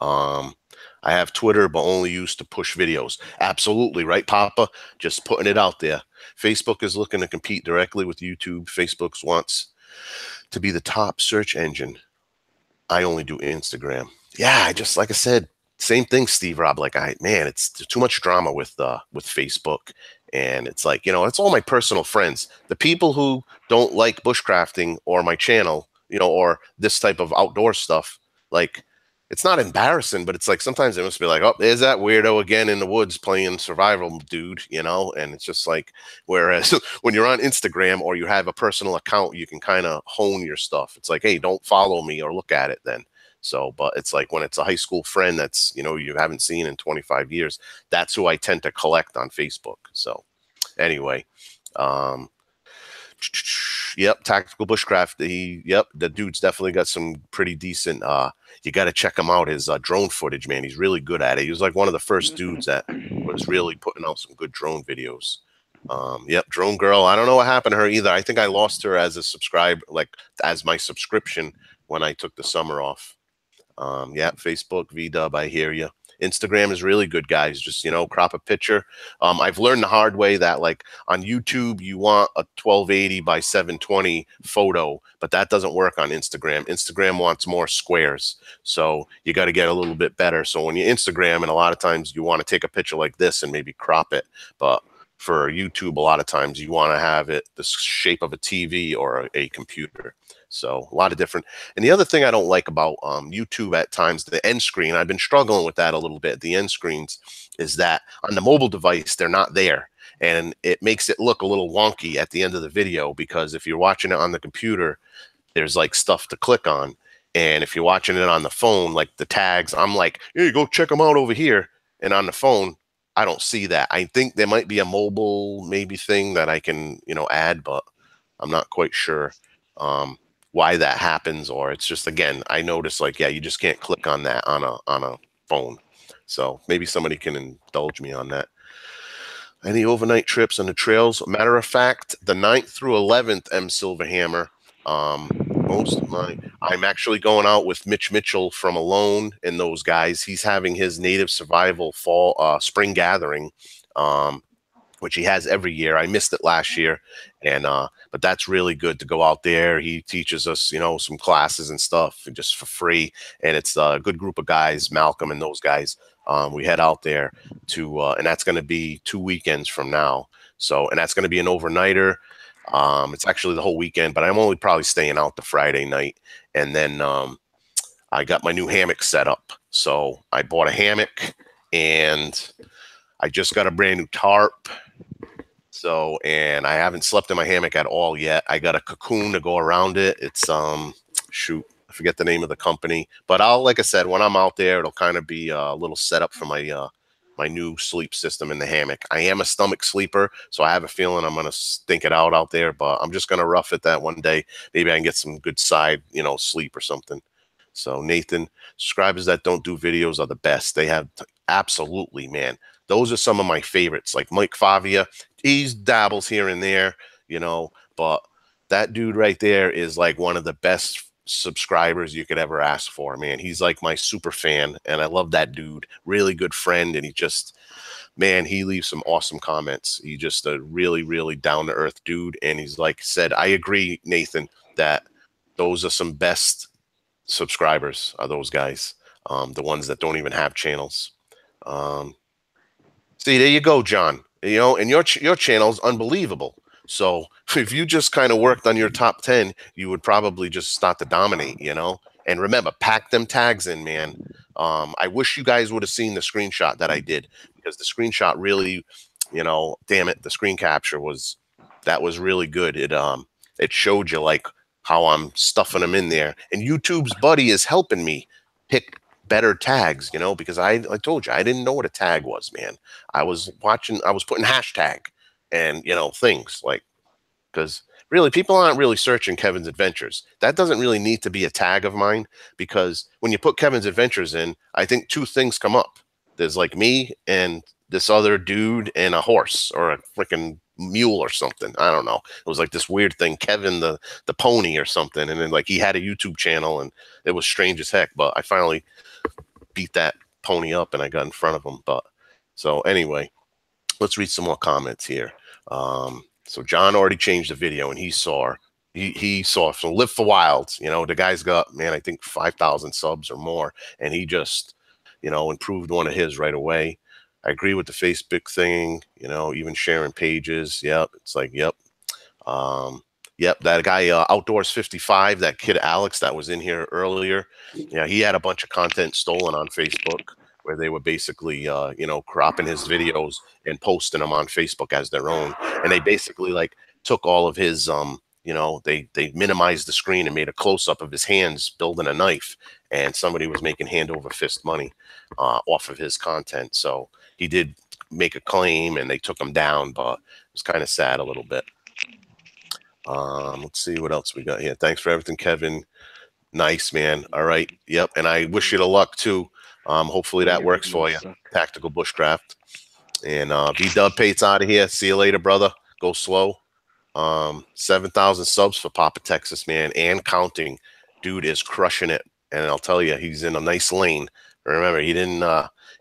S1: I have Twitter, but only used to push videos. Absolutely, right, Papa? Just putting it out there. Facebook is looking to compete directly with YouTube. Facebook wants to be the top search engine. I only do Instagram. Yeah, like I said, same thing, Steve Rob. Like, man, it's too much drama with Facebook. And it's like, it's all my personal friends. The people who don't like bushcrafting or my channel, or this type of outdoor stuff, like, it's not embarrassing, but it's like sometimes they must be like, oh, there's that weirdo again in the woods playing survival, dude, and it's just like, whereas when you're on Instagram or you have a personal account, you can kind of hone your stuff. It's like, hey, don't follow me or look at it then. So, but it's like when it's a high school friend that's, you haven't seen in 25 years, that's who I tend to collect on Facebook. So anyway, yep, Tactical Bushcraft. The dude's definitely got some pretty decent. You got to check him out. His drone footage, man. He's really good at it. He was like one of the first dudes that was really putting out some good drone videos. Yep, Drone Girl. I don't know what happened to her either. I think I lost her as a as my subscription when I took the summer off. Yeah, Facebook, V-Dub, I hear you. Instagram is really good, guys. Just, crop a picture. I've learned the hard way that, like, on YouTube, you want a 1280 by 720 photo, but that doesn't work on Instagram. Instagram wants more squares. So you got to get a little bit better. So when you Instagram, and a lot of times you want to take a picture like this and maybe crop it. But for YouTube, a lot of times you want to have it the shape of a TV or a computer. So a lot of different. And the other thing I don't like about YouTube at times, the end screen, I've been struggling with that a little bit. The end screens is that on the mobile device, they're not there. And it makes it look a little wonky at the end of the video, because if you're watching it on the computer, there's like stuff to click on. And if you're watching it on the phone, like the tags, I'm like, hey, go check them out over here. And on the phone, I don't see that. I think there might be a mobile maybe thing that I can, add, but I'm not quite sure. Why that happens, or it's just, again, I noticed, like, yeah, you just can't click on that on a phone. So maybe somebody can indulge me on that. Any overnight trips on the trails? Matter of fact, the 9th through 11th, M. Silverhammer. I'm actually going out with Mitch Mitchell from Alone and those guys. He's having his Native Survival spring gathering, which he has every year. I missed it last year, and but that's really good to go out there. He teaches us, some classes and stuff just for free, and it's a good group of guys, Malcolm and those guys. We head out there to, and that's going to be 2 weekends from now. So, and that's going to be an overnighter. It's actually the whole weekend, but I'm only probably staying out the Friday night, and then I got my new hammock set up. So I bought a hammock, and I just got a brand new tarp. So, and I haven't slept in my hammock at all yet. I got a cocoon to go around it. It's, shoot, I forget the name of the company, but like I said, when I'm out there, it'll kind of be a little setup for my, my new sleep system in the hammock. I am a stomach sleeper, so I have a feeling I'm going to stink it out there, but I'm just going to rough it that one day. Maybe I can get some good side, sleep or something. So Nathan, subscribers that don't do videos are the best. They have absolutely, man. Those are some of my favorites, like Mike Favia. He dabbles here and there, you know, but that dude right there is like one of the best subscribers you could ever ask for, man. He's like my super fan, and I love that dude. Really good friend, and he just, man, he leaves some awesome comments. He's just a really, really down to earth dude, and he's like said, I agree, Nathan, that those are some best subscribers are those guys, the ones that don't even have channels. Um, See, there you go, John. You know, and your channel is unbelievable. So if you just kind of worked on your top 10, you would probably just start to dominate, you know? And remember, pack them tags in, man. I wish you guys would have seen the screenshot that I did, because the screenshot really, you know, damn it, the screen capture was, that was really good. It showed you like how I'm stuffing them in there. And YouTube's buddy is helping me pick better tags, you know, because I told you I didn't know what a tag was, man. I was putting hashtag and, you know, things like, because really people aren't really searching Kevin's Adventures. That doesn't really need to be a tag of mine, because when you put Kevin's Adventures in, I think two things come up. There's like me and this other dude and a horse or a freaking mule or something. I don't know. It was like this weird thing, Kevin the pony or something. And then like he had a YouTube channel, and it was strange as heck. But I finally beat that pony up and I got in front of him. But so anyway, let's read some more comments here. So John already changed the video, and he saw from Live for Wilds. You know, the guy's got, man, I think 5,000 subs or more, and he just, you know, improved one of his right away. I agree with the Facebook thing, you know, even sharing pages. Yep, it's like, yep. Yep, that guy Outdoors 55, that kid Alex that was in here earlier. Yeah, he had a bunch of content stolen on Facebook, where they were basically, you know, cropping his videos and posting them on Facebook as their own. And they basically like took all of his, you know, they minimized the screen and made a close up of his hands building a knife, and somebody was making hand over fist money off of his content. So he did make a claim, and they took him down, but it was kind of sad a little bit. Let's see what else we got here. Thanks for everything, Kevin. Nice, man. All right. Yep. And I wish you the luck too. Hopefully that works for you. Tactical Bushcraft. And V-Dub Pate's out of here. See you later, brother. Go slow. 7,000 subs for Papa Texas, man, and counting. Dude is crushing it. And I'll tell you, he's in a nice lane. Remember, he didn't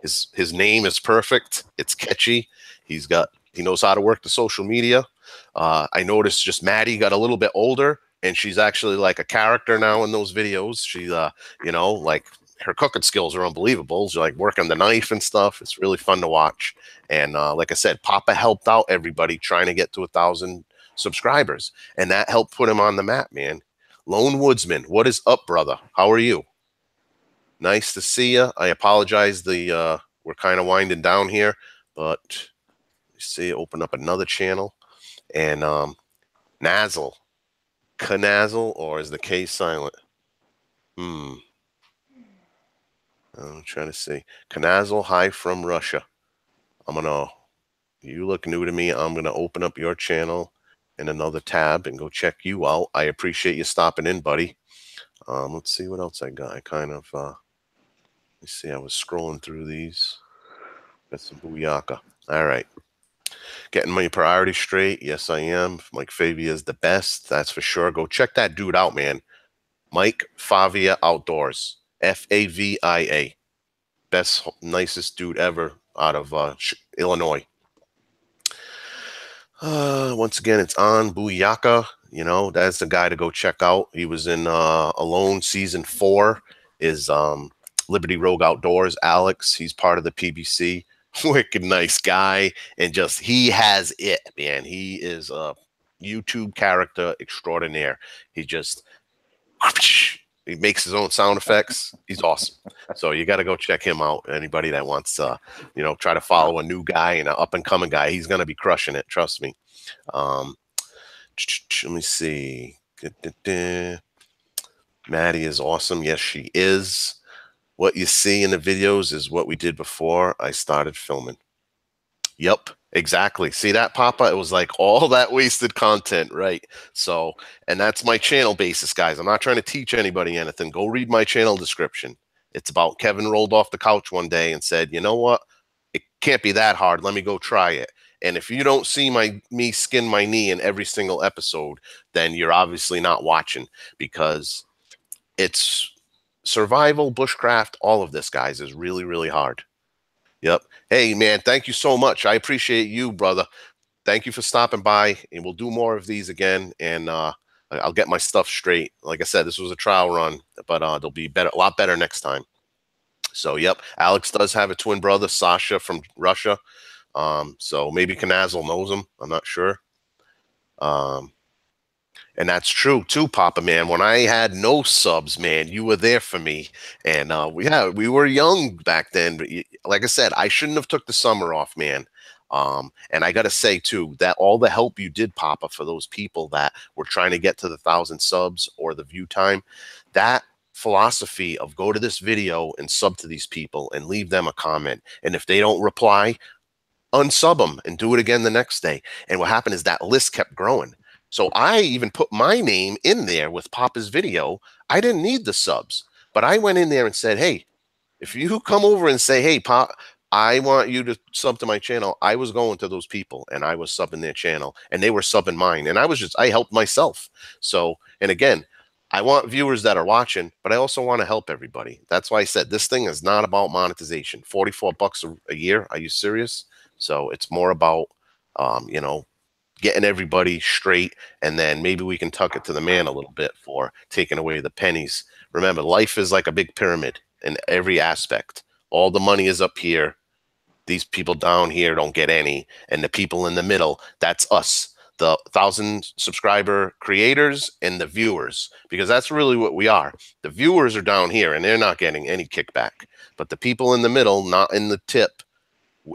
S1: his name is perfect. It's catchy. He knows how to work the social media. I noticed just Maddie got a little bit older, and she's actually like a character now in those videos. She, you know, like her cooking skills are unbelievable. She's like working the knife and stuff. It's really fun to watch. And like I said, Papa helped out everybody trying to get to 1,000 subscribers, and that helped put him on the map, man. Lone Woodsman, what is up, brother? How are you? Nice to see you. I apologize. We're kind of winding down here, but see, open up another channel. And Nazzle, Knazzle, or is the K silent? I'm trying to see. Knazzle, hi from Russia. You look new to me. I'm gonna open up your channel in another tab and go check you out. I appreciate you stopping in, buddy. Let's see what else I got. I kind of let's see. I was scrolling through these. Got some booyaka. All right. Getting my priorities straight. Yes, I am. Mike Favia is the best. That's for sure. Go check that dude out, man. Mike Favia Outdoors. Favia. Best, nicest dude ever out of Illinois. Once again, it's on Booyaka. You know, that's the guy to go check out. He was in Alone season 4. Is Liberty Rogue Outdoors. Alex, he's part of the PBC. Wicked nice guy, and just he has it, man. He is a YouTube character extraordinaire. He makes his own sound effects. He's awesome. So you got to go check him out. Anybody that wants to, you know, try to follow a new guy and an up and coming guy, he's gonna be crushing it. Trust me. Let me see. Maddie is awesome. Yes, she is. What you see in the videos is what we did before I started filming. Yep, exactly. See that, Papa? It was like all that wasted content, right? So, and that's my channel basis, guys. I'm not trying to teach anybody anything. Go read my channel description. It's about Kevin rolled off the couch one day and said, you know what? It can't be that hard. Let me go try it. And if you don't see me skin my knee in every single episode, then you're obviously not watching, because it's survival, bushcraft, all of this, guys, is really, really hard. Yep. Hey, man, thank you so much. I appreciate you, brother. Thank you for stopping by, and we'll do more of these again. And I'll get my stuff straight. Like I said, this was a trial run, but they'll be better, a lot better next time. So, yep, Alex does have a twin brother, Sasha from Russia. So maybe Knazzle knows him. I'm not sure. And that's true too, Papa Man. When I had no subs, man, you were there for me. And we were young back then. But like I said, I shouldn't have took the summer off, man. And I got to say too, that all the help you did, Papa, for those people that were trying to get to the 1,000 subs or the view time, that philosophy of go to this video and sub to these people and leave them a comment. And if they don't reply, unsub them and do it again the next day. And what happened is that list kept growing. So I even put my name in there with Papa's video. I didn't need the subs, but I went in there and said, hey, if you come over and say, hey, Pop, I want you to sub to my channel. I was going to those people and I was subbing their channel and they were subbing mine. And I helped myself. So, and again, I want viewers that are watching, but I also want to help everybody. That's why I said this thing is not about monetization. 44 bucks a year. Are you serious? So it's more about, you know, getting everybody straight, and then maybe we can tuck it to the man a little bit for taking away the pennies. Remember, life is like a big pyramid in every aspect. All the money is up here. These people down here don't get any. And the people in the middle, that's us, the 1,000 subscriber creators and the viewers, because that's really what we are. The viewers are down here and they're not getting any kickback. But the people in the middle, not in the tip,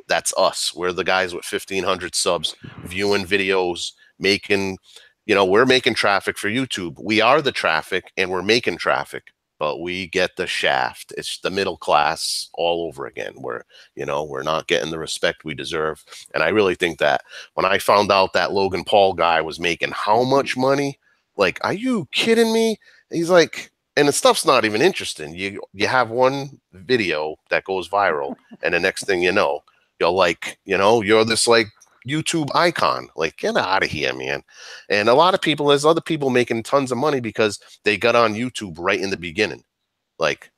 S1: that's us. We're the guys with 1,500 subs, viewing videos, making, we're making traffic for YouTube. We are the traffic and we're making traffic, but we get the shaft. It's the middle class all over again. We're not getting the respect we deserve. And I really think that when I found out that Logan Paul guy was making how much money, like, are you kidding me? He's like, and the stuff's not even interesting. You have one video that goes viral, and the next thing you know, you're this like YouTube icon. Like, get out of here, man. And a lot of people, there's other people making tons of money because they got on YouTube right in the beginning. Like,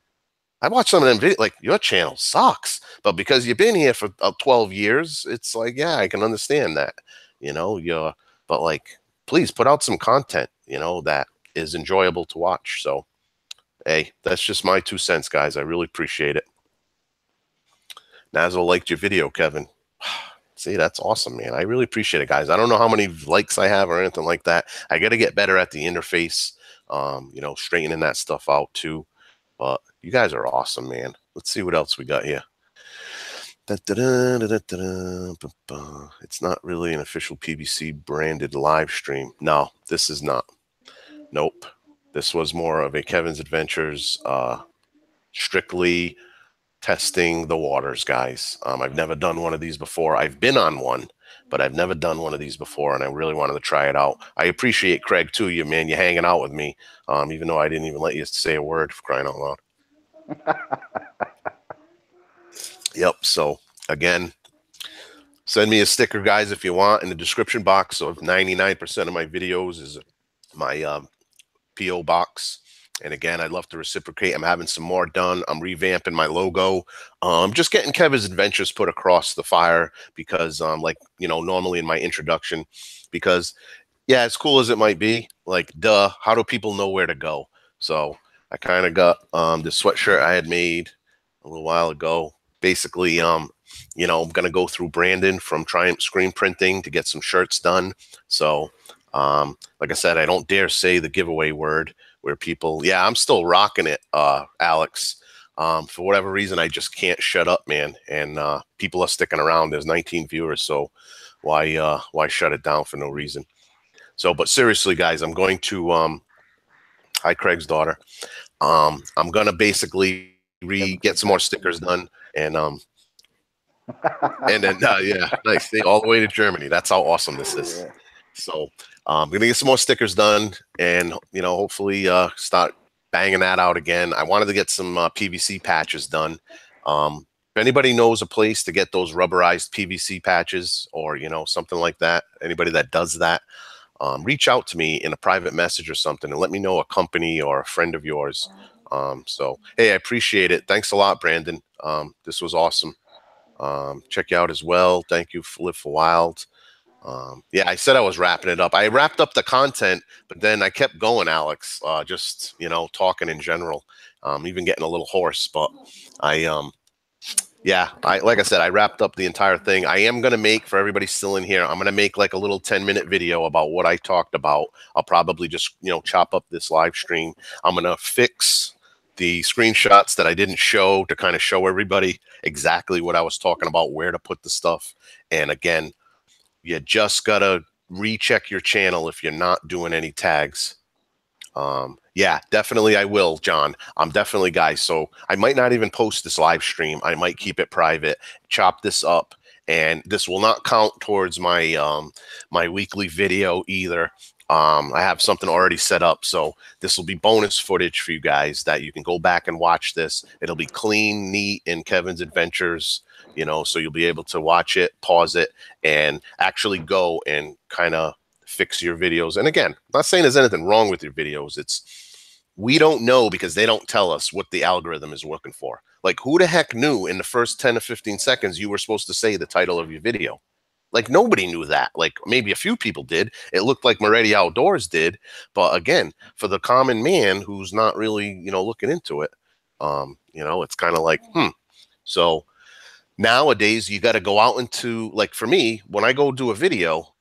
S1: I watched some of them videos, like, your channel sucks. But because you've been here for 12 years, it's like, yeah, I can understand that. But like, please put out some content, that is enjoyable to watch. So, hey, that's just my 2 cents, guys. I really appreciate it. Nazzle liked your video, Kevin. See, that's awesome, man. I really appreciate it, guys. I don't know how many likes I have or anything like that. I got to get better at the interface, straightening that stuff out too. But you guys are awesome, man. Let's see what else we got here. It's not really an official PBC branded live stream. No, this is not. Nope. This was more of a Kevin's Adventures, strictly testing the waters, guys. I've never done one of these before. I've been on one, but I've never done one of these before, and I really wanted to try it out. I appreciate Craig too, you hanging out with me, even though I didn't even let you say a word, for crying out loud. Yep. So again, send me a sticker, guys, if you want, in the description box. So 99% of my videos is my PO box. And again, I'd love to reciprocate. I'm having some more done. I'm revamping my logo. I'm just getting Kevin's Adventures put across the fire because, normally in my introduction, because, yeah, as cool as it might be, like, duh, how do people know where to go? So I kind of got this sweatshirt I had made a little while ago. Basically, I'm going to go through Brandon from Triumph Screen Printing to get some shirts done. So, like I said, I don't dare say the giveaway word, where people, yeah, I'm still rocking it, Alex. For whatever reason, I just can't shut up, man. And people are sticking around. There's 19 viewers, so why shut it down for no reason? So, but seriously, guys, I'm going to hi, Craig's daughter. I'm gonna basically get some more stickers done, and then yeah, nice, all the way to Germany. That's how awesome this is. So I'm gonna get some more stickers done, and hopefully start banging that out again. I wanted to get some PVC patches done. anybody knows a place to get those rubberized PVC patches or, you know, something like that, anybody that does that, reach out to me in a private message or something and let me know a company or a friend of yours. So, hey, I appreciate it. Thanks a lot, Brandon. This was awesome. Check you out as well. Thank you for Live for Wild. Yeah, I said I was wrapping it up. I wrapped up the content, but then I kept going, Alex, just, you know, talking in general, even getting a little hoarse, but I, yeah, like I said, I wrapped up the entire thing. I am going to make, for everybody still in here, I'm going to make like a little 10-minute video about what I talked about. I'll probably just, you know, chop up this live stream. I'm going to fix the screenshots that I didn't show to kind of show everybody exactly what I was talking about, where to put the stuff. And again, you just got to recheck your channel if you're not doing any tags. Yeah, definitely I will, John. I'm definitely, guys. So I might not even post this live stream. I might keep it private, chop this up, and this will not count towards my my weekly video either. I have something already set up, so this will be bonus footage for you guys that you can go back and watch this. It'll be clean, neat in Kevin's Adventures, you know, so you'll be able to watch it, pause it, and actually go and kind of fix your videos. And again, I'm not saying there's anything wrong with your videos. It's, we don't know because they don't tell us what the algorithm is looking for. Like, who the heck knew in the first 10 to 15 seconds you were supposed to say the title of your video? Like, nobody knew that. Like, maybe a few people did. It looked like Moretti Outdoors did. But again, for the common man who's not really, you know, looking into it, you know, it's kind of like, So nowadays, you got to go out into, like, for me, when I go do a video,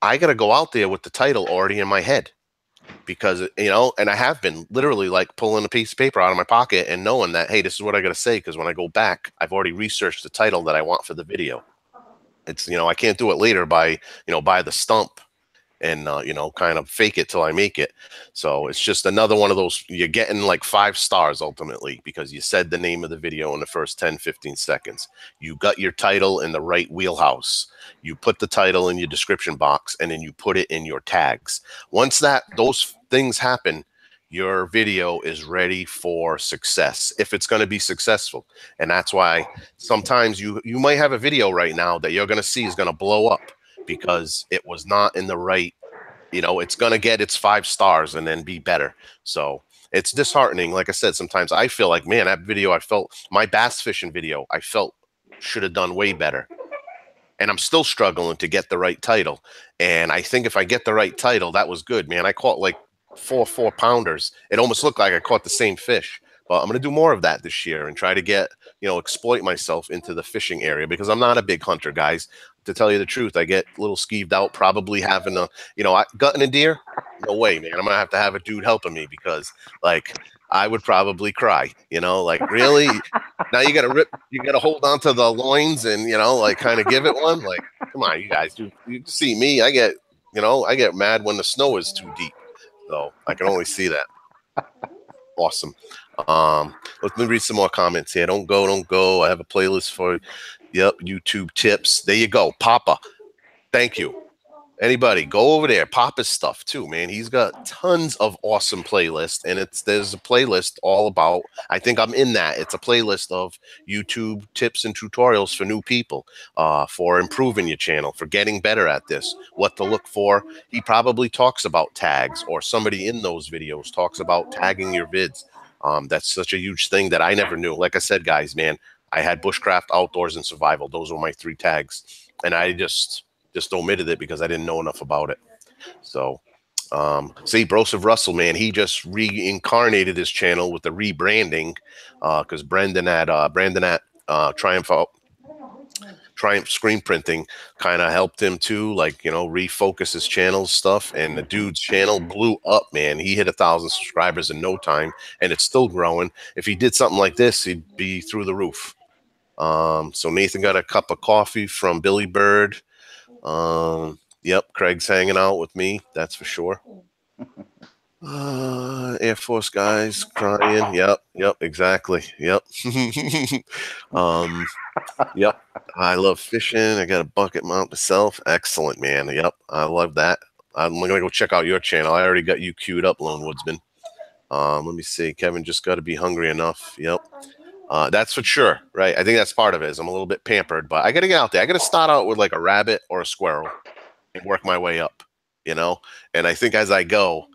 S1: I got to go out there with the title already in my head because, you know, and I have been literally like pulling a piece of paper out of my pocket and knowing that, hey, this is what I got to say. Because when I go back, I've already researched the title that I want for the video. It's, you know, I can't do it later by, you know, by the stump and, you know, kind of fake it till I make it. So it's just another one of those, you're getting like 5 stars ultimately because you said the name of the video in the first 10, 15 seconds. You got your title in the right wheelhouse. You put the title in your description box and then you put it in your tags. Once those things happen, your video is ready for success if it's going to be successful. And that's why sometimes you might have a video right now that you're going to see is going to blow up because it was not in the right, you know, it's going to get its 5 stars and then be better. So it's disheartening. Like I said, sometimes I feel like, man, that video, I felt my bass fishing video, I felt should have done way better. And I'm still struggling to get the right title. And I think if I get the right title, that was good, man. I caught like 4 4-pounders. It almost looked like I caught the same fish. But I'm going to do more of that this year and try to get, you know, exploit myself into the fishing area because I'm not a big hunter, guys. To tell you the truth, I get a little skeeved out probably having a, you know, gutting a deer. No way, man. I'm going to have a dude helping me because, like, I would probably cry, you know, like, really? Now you got to hold on to the loins and, you know, like kind of give it one. Like, come on, you guys, you see me. I get, you know, I get mad when the snow is too deep. So I can only see that. Awesome. Let me read some more comments here. Don't go. I have a playlist for, yep, YouTube tips. There you go. Papa. Thank you. Anybody go over there. Papa's stuff too, man. He's got tons of awesome playlists, and there's a playlist all about, I think I'm in that. It's a playlist of YouTube tips and tutorials for new people, for improving your channel, for getting better at this, what to look for. He probably talks about tags, or somebody in those videos talks about tagging your vids. That's such a huge thing that I never knew. Like I said, guys, man, I had bushcraft, outdoors, and survival. Those were my 3 tags, and I just omitted it because I didn't know enough about it. So, see, Broseph Russell, man, he just reincarnated his channel with the rebranding, because Brandon at Triumph Screen Printing kind of helped him too, like, you know, refocus his channel stuff. And the dude's channel blew up, man. He hit 1,000 subscribers in no time, and it's still growing. If he did something like this, he'd be through the roof. So Nathan got a cup of coffee from Billy Bird. Yep, Craig's hanging out with me, that's for sure. Air Force guys crying. Yep, exactly. Yep. Yep. I love fishing. I got a bucket mount myself. Excellent, man. Yep, I love that. I'm gonna go check out your channel. I already got you queued up, Lone Woodsman. Let me see. Kevin just got to be hungry enough. Yep. That's for sure, right? I think that's part of it. Is I'm a little bit pampered, but I got to get out there. I got to start out with like a rabbit or a squirrel and work my way up, you know. And I think as I go,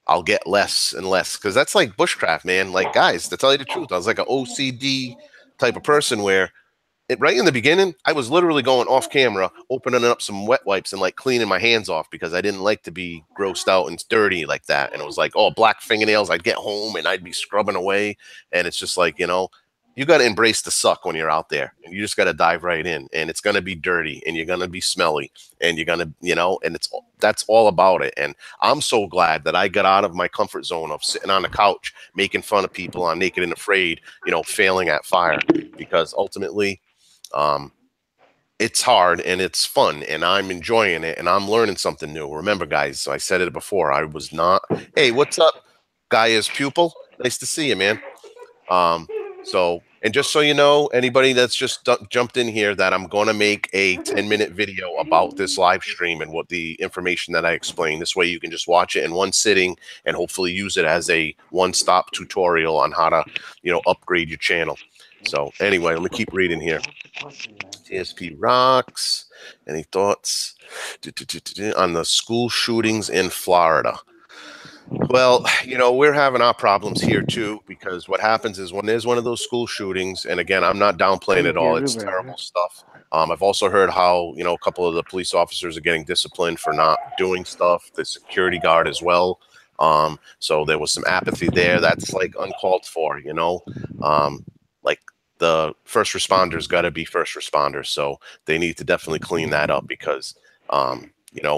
S1: I'll get less and less because that's like bushcraft, man. Like guys, to tell you the truth, I was like an OCD type of person where right in the beginning, I was literally going off camera, opening up some wet wipes and like cleaning my hands off because I didn't like to be grossed out and dirty like that. And it was like, oh, black fingernails. I'd get home and I'd be scrubbing away. And it's just like, you got to embrace the suck when you're out there and you just got to dive right in and it's going to be dirty and you're going to be smelly and you're going to, and that's all about it. And I'm so glad that I got out of my comfort zone of sitting on the couch, making fun of people on Naked and Afraid, failing at fire because ultimately, um, it's hard and it's fun and I'm enjoying it and I'm learning something new. Remember, guys, I said it before. I was not, hey, what's up, guy is pupil? Nice to see you, man. Um, and just so you know, anybody that's just jumped in here, that I'm going to make a 10-minute video about this live stream and what the information that I explained. This way you can just watch it in one sitting and hopefully use it as a one-stop tutorial on how to, upgrade your channel. So anyway, let me keep reading here. TSP rocks. Any thoughts on the school shootings in Florida? Well, we're having our problems here too, because what happens is when there's one of those school shootings, and again, I'm not downplaying it all, it's terrible stuff. I've also heard how, a couple of the police officers are getting disciplined for not doing stuff, the security guard as well. So there was some apathy there. That's like uncalled for, like the first responders got to be first responders. So they need to definitely clean that up because,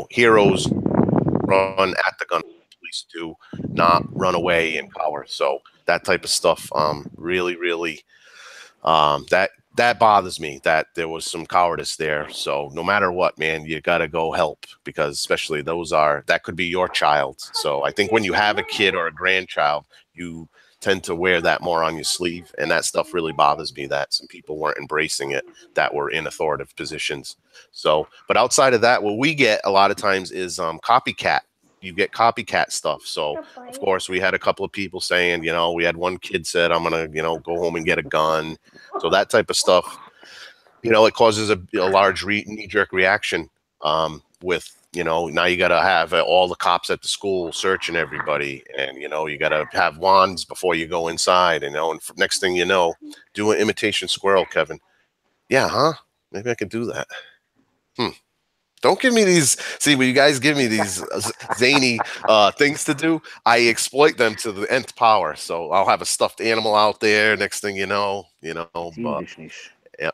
S1: heroes run at the gun, police do not run away and cower. So that type of stuff, really, really, that bothers me that there was some cowardice there. So no matter what, man, you got to go help because especially that could be your child. So I think when you have a kid or a grandchild, you tend to wear that more on your sleeve. And that stuff really bothers me that some people weren't embracing it that were in authoritative positions. So, but outside of that, what we get a lot of times is copycat. You get copycat stuff. So, of course, we had a couple of people saying, we had one kid said, I'm going to, go home and get a gun. So that type of stuff, it causes a large knee-jerk reaction with, now you got to have all the cops at the school searching everybody. And, you got to have wands before you go inside, and next thing you know, do an imitation squirrel, Kevin. Yeah, huh? Maybe I could do that. Don't give me these. See, when you guys give me these zany things to do, I exploit them to the nth power. So I'll have a stuffed animal out there. Next thing you know, but yeah.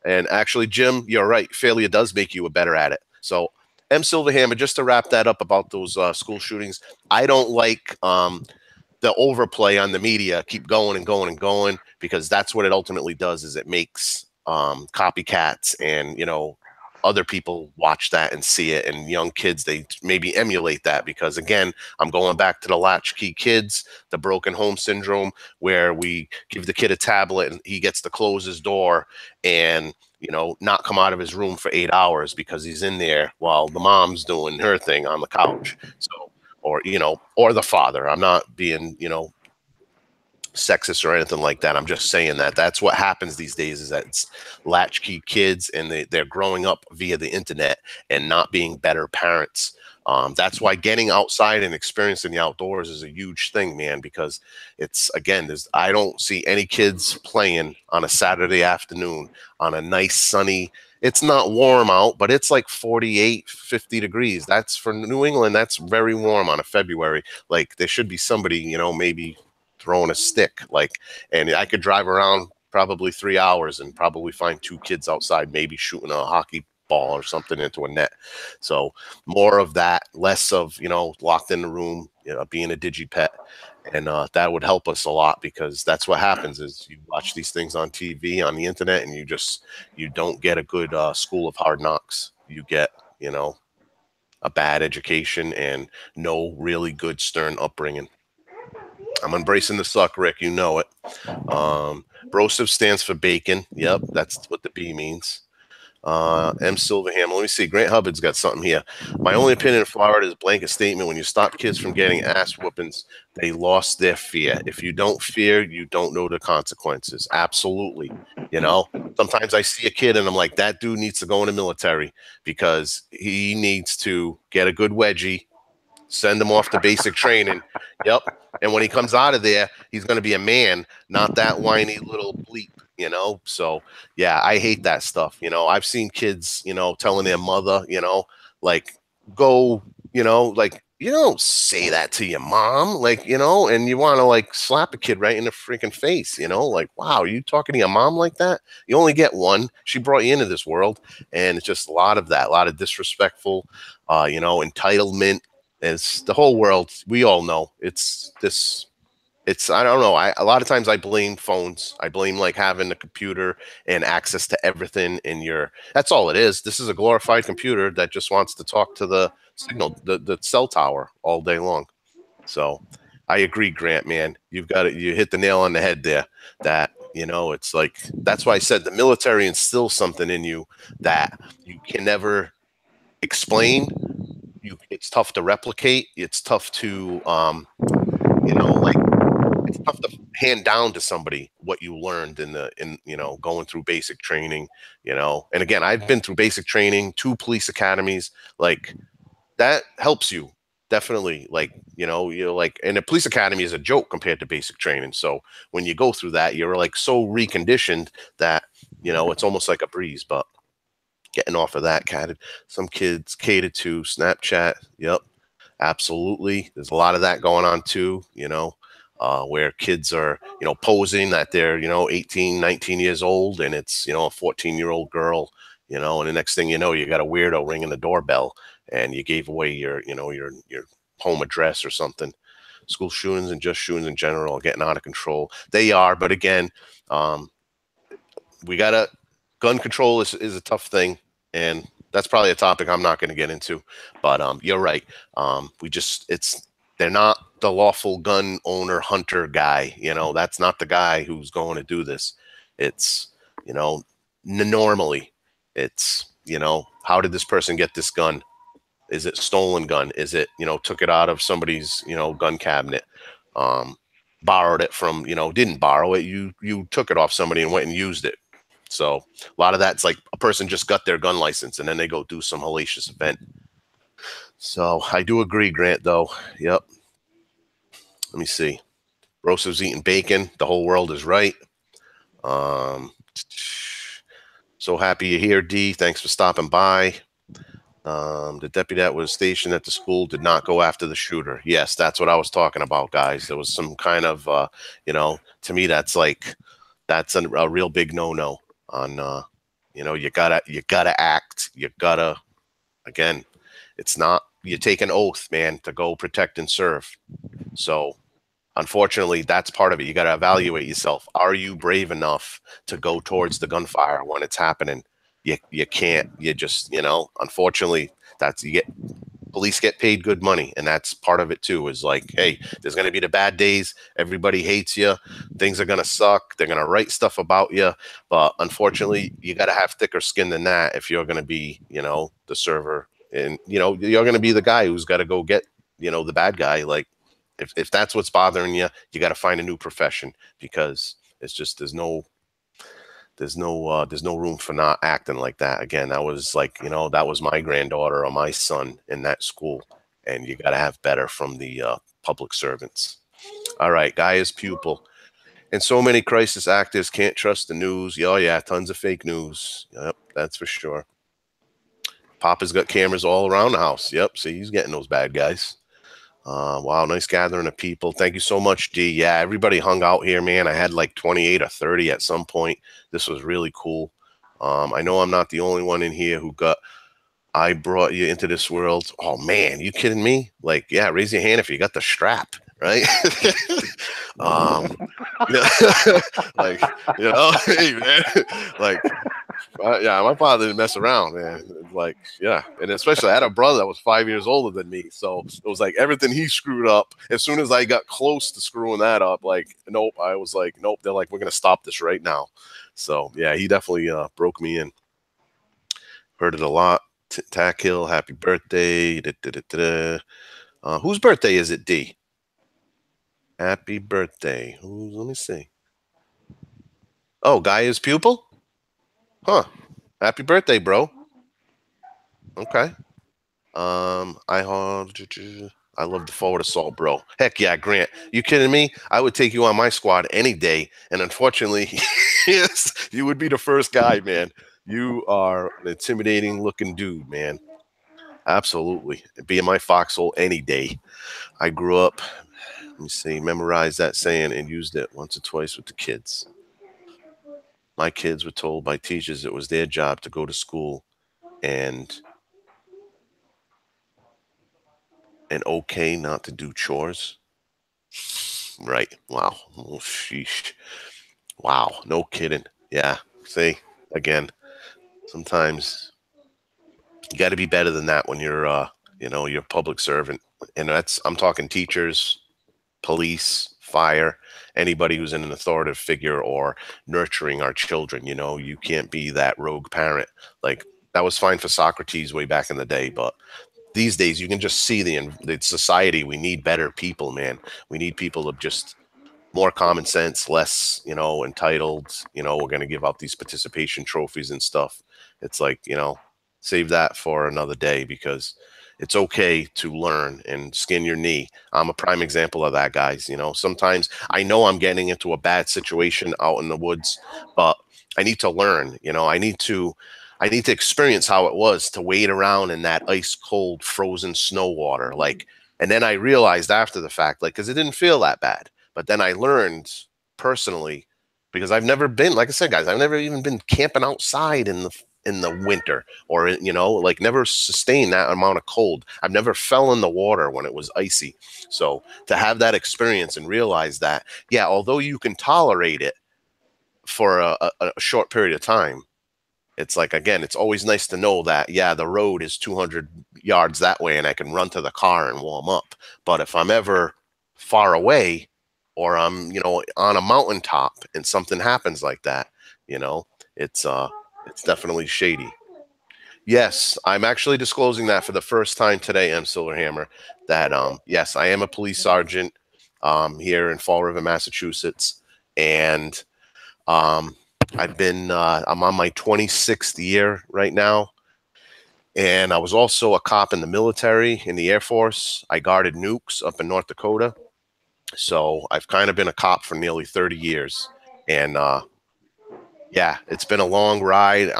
S1: And actually, Jim, you're right. Failure does make you better at it. So M. Silverhammer, just to wrap that up about those school shootings, I don't like the overplay on the media. Keep going and going and going because that's what it ultimately does. Is it makes copycats and other people watch that and see it, and young kids, they maybe emulate that because, again, I'm going back to the latchkey kids, the broken home syndrome, where we give the kid a tablet and he gets to close his door and, not come out of his room for 8 hours because he's in there while the mom's doing her thing on the couch. So, or the father. I'm not being, sexist or anything like that. I'm just saying that that's what happens these days is that it's latchkey kids and they're growing up via the internet and not being better parents. That's why getting outside and experiencing the outdoors is a huge thing, man, because it's, again, I don't see any kids playing on a Saturday afternoon on a nice sunny, it's not warm out, but it's like 48, 50 degrees. That's for New England. That's very warm on a February. Like there should be somebody, maybe throwing a stick, and I could drive around probably 3 hours and probably find two kids outside, maybe shooting a hockey ball or something into a net. So more of that, less of, locked in the room, being a digipet. And that would help us a lot because that's what happens is you watch these things on TV, on the internet, and you don't get a good school of hard knocks. You get, a bad education and no really good stern upbringing. I'm embracing the suck, Rick. You know it. Broseph stands for bacon. Yep, that's what the B means. M. Silverham. Let me see. Grant Hubbard's got something here. My only opinion in Florida is blanket statement. When you stop kids from getting ass whoopings, they lost their fear. If you don't fear, you don't know the consequences. Absolutely. You know, sometimes I see a kid and I'm like, that dude needs to go in the military because he needs to get a good wedgie, send him off to basic training. Yep. And when he comes out of there, he's going to be a man, not that whiny little bleep, you know? So, yeah, I hate that stuff. You know, I've seen kids, you know, telling their mother, you know, like, go, you know, like, you don't say that to your mom, like, you know, and you want to like slap a kid right in the freaking face, you know, like, wow, are you talking to your mom like that? You only get one. She brought you into this world. And it's just a lot of that, a lot of disrespectful, you know, entitlement. It's the whole world. We all know it's this. It's I don't know. A lot of times I blame phones. I blame like having a computer and access to everything in your. That's all it is. This is a glorified computer that just wants to talk to the signal, the cell tower all day long. So I agree, Grant. Man, you've got it. You hit the nail on the head there. That you know, it's like that's why I said the military instills something in you that you can never explain. It's tough to replicate. It's tough to you know, like it's tough to hand down to somebody what you learned in you know, going through basic training, you know. And again, I've been through basic training, 2 police academies. Like that helps you definitely. Like, you know, you're like, and a police academy is a joke compared to basic training. So when you go through that, you're like so reconditioned that, you know, it's almost like a breeze. But getting off of that, some kids catered to Snapchat. Yep. Absolutely. There's a lot of that going on too, you know, where kids are, you know, posing that they're, you know, 18, 19 years old and it's, you know, a 14-year-old girl, you know, and the next thing you know, you got a weirdo ringing the doorbell and you gave away your, you know, your home address or something. School shootings and just shootings in general are getting out of control. They are, but again, um, we gotta gun control is a tough thing, and that's probably a topic I'm not going to get into. But you're right. We just it's they're not the lawful gun owner hunter guy. You know, that's not the guy who's going to do this. It's you know normally it's you know how did this person get this gun? Is it stolen gun? Is it you know took it out of somebody's you know gun cabinet? Um, Borrowed it from you know didn't borrow it. You took it off somebody and went and used it. So a lot of that's like a person just got their gun license and then they go do some hellacious event. So I do agree, Grant, though. Yep. Let me see. Rosa's eating bacon. The whole world is right. Um, so happy you're here, D. Thanks for stopping by. The deputy that was stationed at the school did not go after the shooter. Yes, that's what I was talking about, guys. There was some kind of, you know, to me, that's a real big no-no on, you know, you gotta act. You gotta, again, it's not, you take an oath, man, to go protect and serve. So unfortunately, that's part of it. You got to evaluate yourself. Are you brave enough to go towards the gunfire when it's happening? You can't. You just you know. Unfortunately, that's you get police get paid good money, and that's part of it too. Is like, hey, there's going to be the bad days. Everybody hates you. Things are going to suck. They're going to write stuff about you. But unfortunately, you got to have thicker skin than that if you're going to be, you know, the server, and you know, you're going to be the guy who's got to go get, you know, the bad guy. Like, if that's what's bothering you, you got to find a new profession because it's just there's no room for not acting like that. Again, that was like, you know, that was my granddaughter or my son in that school, and you got to have better from the public servants. All right, guy is pupil. And so many crisis actors can't trust the news. Oh, yeah, tons of fake news. Yep, that's for sure. Papa's got cameras all around the house. Yep, see, he's getting those bad guys. Wow, nice gathering of people. Thank you so much, D. Yeah, everybody hung out here, man. I had like 28 or 30 at some point. This was really cool. I know I'm not the only one in here who got, I brought you into this world. Oh, man, you kidding me? Like, yeah, raise your hand if you got the strap, right? um, like, you know, hey, man, like, yeah, my father didn't mess around, man. Like, yeah, and especially I had a brother that was 5 years older than me, so it was like everything he screwed up. As soon as I got close to screwing that up, like, nope, I was like, nope. They're like, we're gonna stop this right now. So yeah, he definitely broke me in. Heard it a lot. Tack Hill, happy birthday. Da, da, da, da, da. Whose birthday is it, D? Happy birthday. Let me see. Oh, Gaia's pupil? Huh. Happy birthday, bro. Okay. I love the forward assault, bro. Heck yeah, Grant. You kidding me? I would take you on my squad any day. And unfortunately, yes, you would be the first guy, man. You are an intimidating looking dude, man. Absolutely. Be in my foxhole any day. I grew up, let me see, memorized that saying and used it once or twice with the kids. My kids were told by teachers it was their job to go to school and okay not to do chores. Right. Wow. Oh, sheesh. Wow. No kidding. Yeah. See, again, sometimes you got to be better than that when you're a public servant. And I'm talking teachers, police, fire, anybody who's in an authoritative figure or nurturing our children. You can't be that rogue parent. Like, that was fine for Socrates way back in the day, but these days you can just see the society. We need better people, man. We need people to just more common sense, less, entitled. We're going to give out these participation trophies and stuff. It's like, save that for another day, because it's okay to learn and skin your knee. I'm a prime example of that, guys. Sometimes I know I'm getting into a bad situation out in the woods, but I need to learn. I need to experience how it was to wade around in that ice cold frozen snow water. Like, and then I realized after the fact, like, because it didn't feel that bad. But then I learned personally, because I've never been, like I said, guys, I've never even been camping outside in the winter, or like, never sustained that amount of cold. I've never fell in the water when it was icy. So to have that experience and realize that, yeah, although you can tolerate it for a short period of time, it's like, again, it's always nice to know that, yeah, the road is 200 yards that way and I can run to the car and warm up. But if I'm ever far away, or I'm, on a mountaintop and something happens like that, you know, it's uh it's definitely shady. Yes, I'm actually disclosing that for the first time today, M. Silverhammer, that yes, I am a police sergeant here in Fall River, Massachusetts. And um I'm on my 26th year right now. And I was also a cop in the military, in the Air Force. I guarded nukes up in North Dakota. So I've kind of been a cop for nearly 30 years. And yeah, it's been a long ride.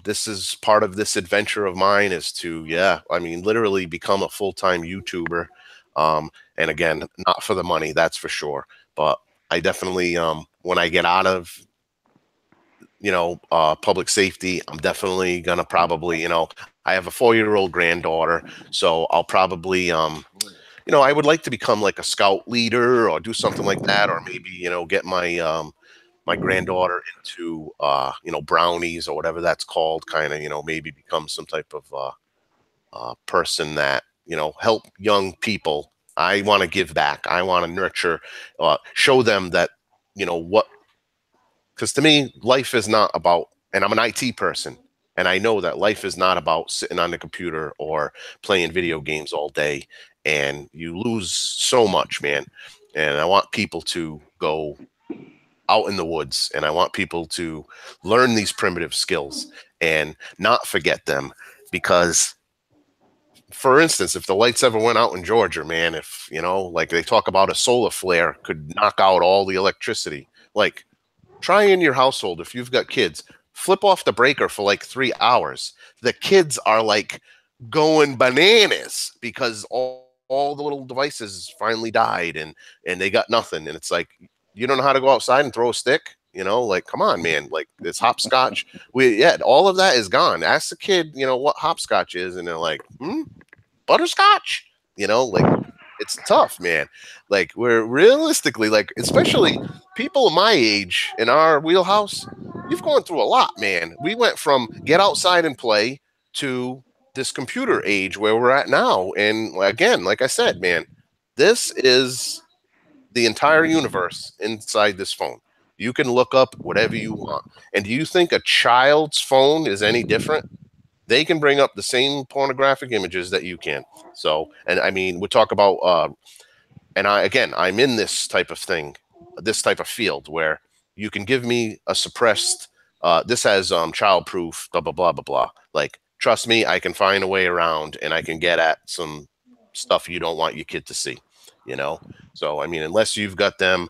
S1: This is part of this adventure of mine, is to, yeah, I mean, literally become a full-time YouTuber. And again, not for the money, that's for sure. But I definitely, when I get out of, public safety, I'm definitely gonna probably, I have a 4-year-old granddaughter, so I'll probably, I would like to become like a scout leader or do something like that, or maybe, get my granddaughter into, brownies or whatever that's called, kind of, maybe become some type of person that, help young people. I want to give back. I want to nurture, show them that, what, because to me, life is not about, and I'm an IT person, and I know that life is not about sitting on the computer or playing video games all day, and you lose so much, man. And I want people to go out in the woods, and I want people to learn these primitive skills and not forget them. Because, for instance, if the lights ever went out in Georgia, man, if, like they talk about, a solar flare could knock out all the electricity. Like, try in your household, if you've got kids, flip off the breaker for like 3 hours. The kids are like going bananas because all the little devices finally died, and they got nothing. And it's like, you don't know how to go outside and throw a stick. Like, come on, man. Like, it's hopscotch. Yeah, all of that is gone. Ask the kid, what hopscotch is, and they're like, butterscotch. Like, it's tough, man. Like, we're realistically, like, especially people my age in our wheelhouse, you've gone through a lot, man. We went from get outside and play to this computer age where we're at now. And again, like I said, man, this is the entire universe inside this phone. You can look up whatever you want. And do you think a child's phone is any different? They can bring up the same pornographic images that you can. So, and I mean, we talk about, and I'm in this type of thing, this type of field where you can give me a suppressed, this has child proof, blah, blah, blah, blah, blah. Like, trust me, I can find a way around and I can get at some stuff you don't want your kid to see, you know? So, I mean, unless you've got them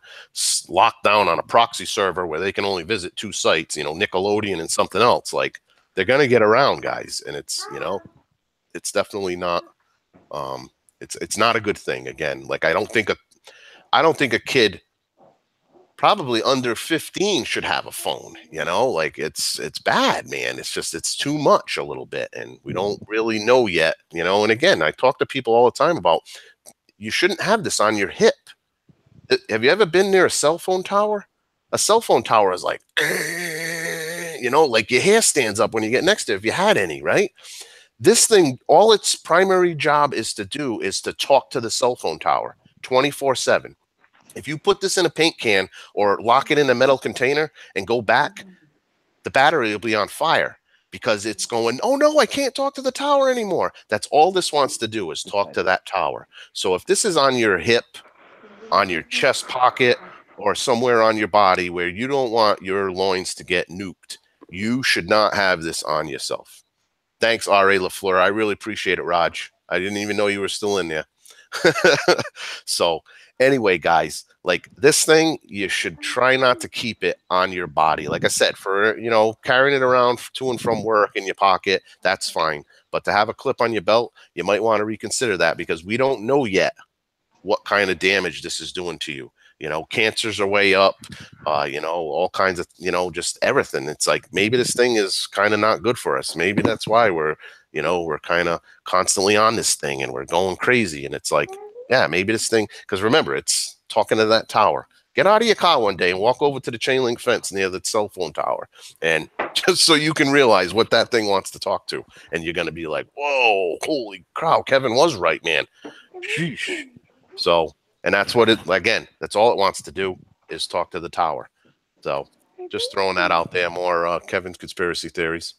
S1: locked down on a proxy server where they can only visit two sites, Nickelodeon and something else, like they're going to get around, guys. And it's definitely not, um, it's not a good thing. Again, like I don't think a kid probably under 15 should have a phone, like it's bad, man. It's too much a little bit, and we don't really know yet, and again, I talk to people all the time about you shouldn't have this on your hip. Have you ever been near a cell phone tower? A cell phone tower is like like your hair stands up when you get next to it, if you had any, right? This thing, all its primary job is to do is to talk to the cell phone tower 24/7. If you put this in a paint can or lock it in a metal container and go back, the battery will be on fire because it's going, oh no, I can't talk to the tower anymore. That's all this wants to do, is talk to that tower. So if this is on your hip, on your chest pocket, or somewhere on your body where you don't want your loins to get nuked, you should not have this on yourself. Thanks, R.A. LaFleur. I really appreciate it, Raj. I didn't even know you were still in there. So anyway, guys, like this thing, you should try not to keep it on your body. Like I said, for, carrying it around to and from work in your pocket, that's fine. But to have a clip on your belt, you might want to reconsider that, because we don't know yet what kind of damage this is doing to you. Cancers are way up, all kinds of, just everything. It's like, maybe this thing is kind of not good for us. Maybe that's why we're kind of constantly on this thing and we're going crazy. And it's like, yeah, maybe this thing, because remember, it's talking to that tower. Get out of your car one day and walk over to the chain link fence near the cell phone tower, and just so you can realize what that thing wants to talk to. And you're going to be like, whoa, holy cow, Kevin was right, man. Sheesh. So, and that's what that's all it wants to do, is talk to the tower. So just throwing that out there, more Kevin's conspiracy theories.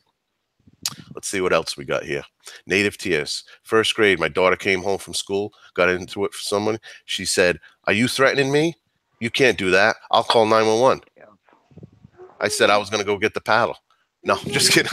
S1: Let's see what else we got here. Native tears. First grade, my daughter came home from school, got into it for someone. She said, "Are you threatening me? You can't do that. I'll call 911." I said I was going to go get the paddle. No, just kidding.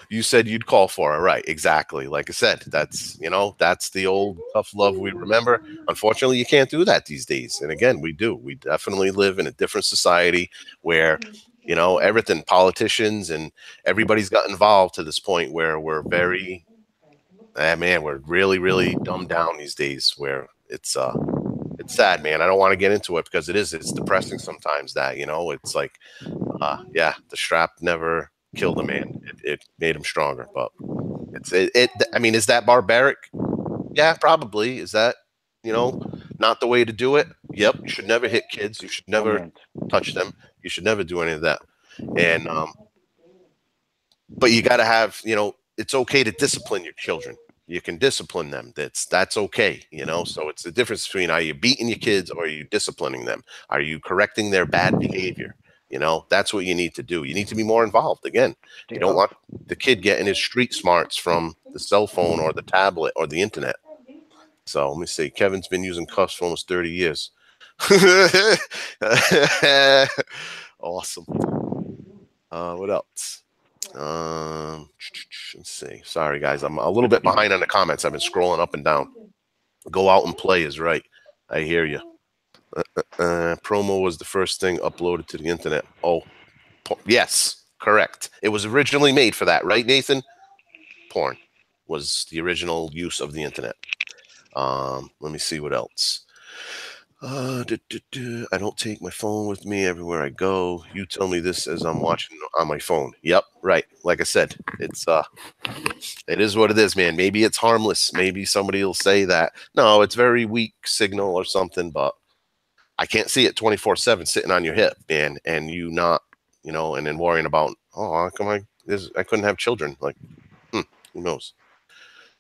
S1: You said you'd call for her, right? Exactly. Like I said, that's the old tough love we remember. Unfortunately, you can't do that these days. And again, we do. We definitely live in a different society where, everything, politicians and everybody's got involved to this point where we're very, we're really, really dumbed down these days. Where it's sad, man. I don't want to get into it because it's depressing sometimes. That it's like. The strap never killed a man. It made him stronger. But I mean, is that barbaric? Yeah, probably. Is that, not the way to do it? Yep. You should never hit kids. You should never touch them. You should never do any of that. And, but you got to have, it's okay to discipline your children. You can discipline them. That's okay. So it's the difference between, are you beating your kids or are you disciplining them? Are you correcting their bad behavior? That's what you need to do. You need to be more involved. Again, you don't want the kid getting his street smarts from the cell phone or the tablet or the internet. So let me see. Kevin's been using cuffs for almost 30 years. Awesome. What else? Let's see. Sorry, guys. I'm a little bit behind on the comments. I've been scrolling up and down. Go out and play is right. I hear you. Promo was the first thing uploaded to the internet. Oh, yes, correct. It was originally made for that, right, Nathan? Porn was the original use of the internet. Let me see what else. I don't take my phone with me everywhere I go. You tell me this as I'm watching on my phone. Yep, right. Like I said, it is what it is, man. Maybe it's harmless. Maybe somebody will say that. No, it's very weak signal or something, but I can't see it 24/7 sitting on your hip, man, and you not, and then worrying about, oh, how come I couldn't have children? Like, who knows?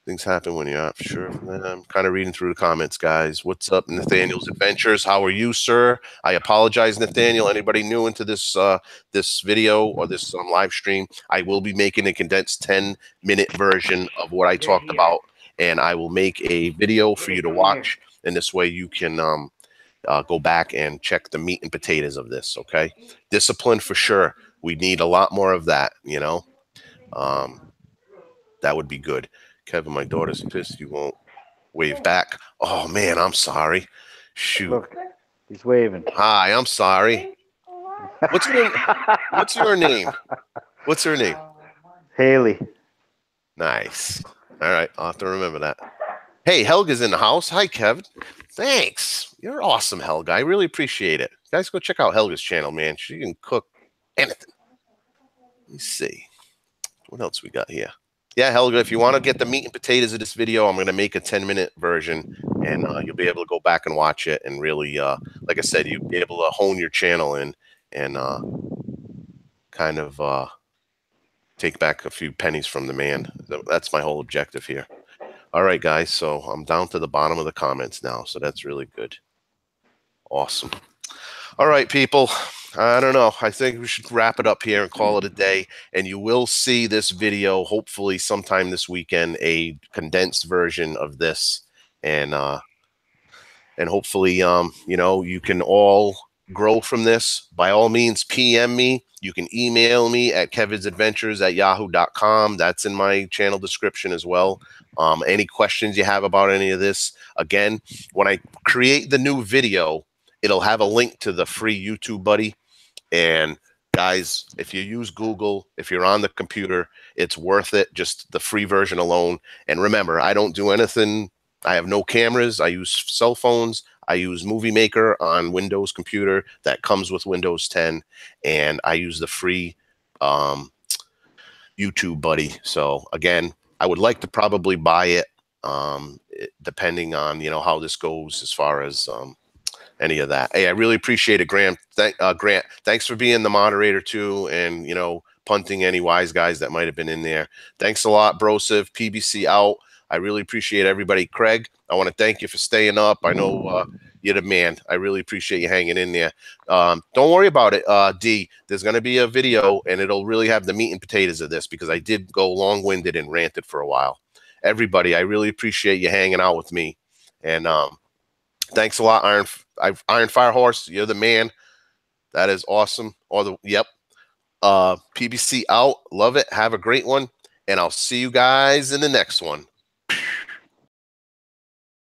S1: Things happen when you're not sure. I'm kind of reading through the comments, guys. What's up, Nathaniel's Adventures? How are you, sir? I apologize, Nathaniel. Anybody new into this video or this live stream? I will be making a condensed 10-minute version of what I talked about, and I will make a video for you to watch. And this way, you can go back and check the meat and potatoes of this. Okay, discipline for sure. We need a lot more of that. You know. That would be good. Kevin, my daughter's pissed you won't wave back. Oh man, I'm sorry. Shoot.
S2: Look, he's waving.
S1: Hi, I'm sorry. What's your What's your name? What's her name?
S2: Haley.
S1: Nice. All right, I'll have to remember that. Hey, Helga's in the house. Hi, Kevin. Thanks. You're awesome, Helga. I really appreciate it. Guys, go check out Helga's channel, man. She can cook anything. Let me see. What else we got here? Yeah, Helga, if you want to get the meat and potatoes of this video, I'm going to make a 10-minute version, and you'll be able to go back and watch it and really, like I said, you'll be able to hone your channel in and kind of take back a few pennies from the man. That's my whole objective here. All right, guys, so I'm down to the bottom of the comments now, so that's really good. Awesome. All right, people. I don't know. I think we should wrap it up here and call it a day. And you will see this video, hopefully sometime this weekend, a condensed version of this. And hopefully, you know, you can all grow from this. By all means, PM me. You can email me at kevinsadventures@yahoo.com. That's in my channel description as well. Any questions you have about any of this, again, when I create the new video, it'll have a link to the free YouTube buddy. And guys, if you use Google, if you're on the computer, it's worth it. Just the free version alone. And remember, I don't do anything. I have no cameras. I use cell phones. I use Movie Maker on Windows computer that comes with Windows 10. And I use the free YouTube buddy. So again, I would like to probably buy it, depending on, you know, how this goes as far as any of that. Hey, I really appreciate it, Grant. Grant, thanks for being the moderator too, and you know, punting any wise guys that might have been in there. Thanks a lot, Brosiv. PBC out. I really appreciate everybody. Craig, I want to thank you for staying up. I know you're the man. I really appreciate you hanging in there. Don't worry about it, D. There's going to be a video, and it'll really have the meat and potatoes of this because I did go long-winded and ranted for a while. Everybody, I really appreciate you hanging out with me, and thanks a lot, Iron Fire Horse. You're the man. That is awesome. Yep. PBC out. Love it. Have a great one. And I'll see you guys in the next one.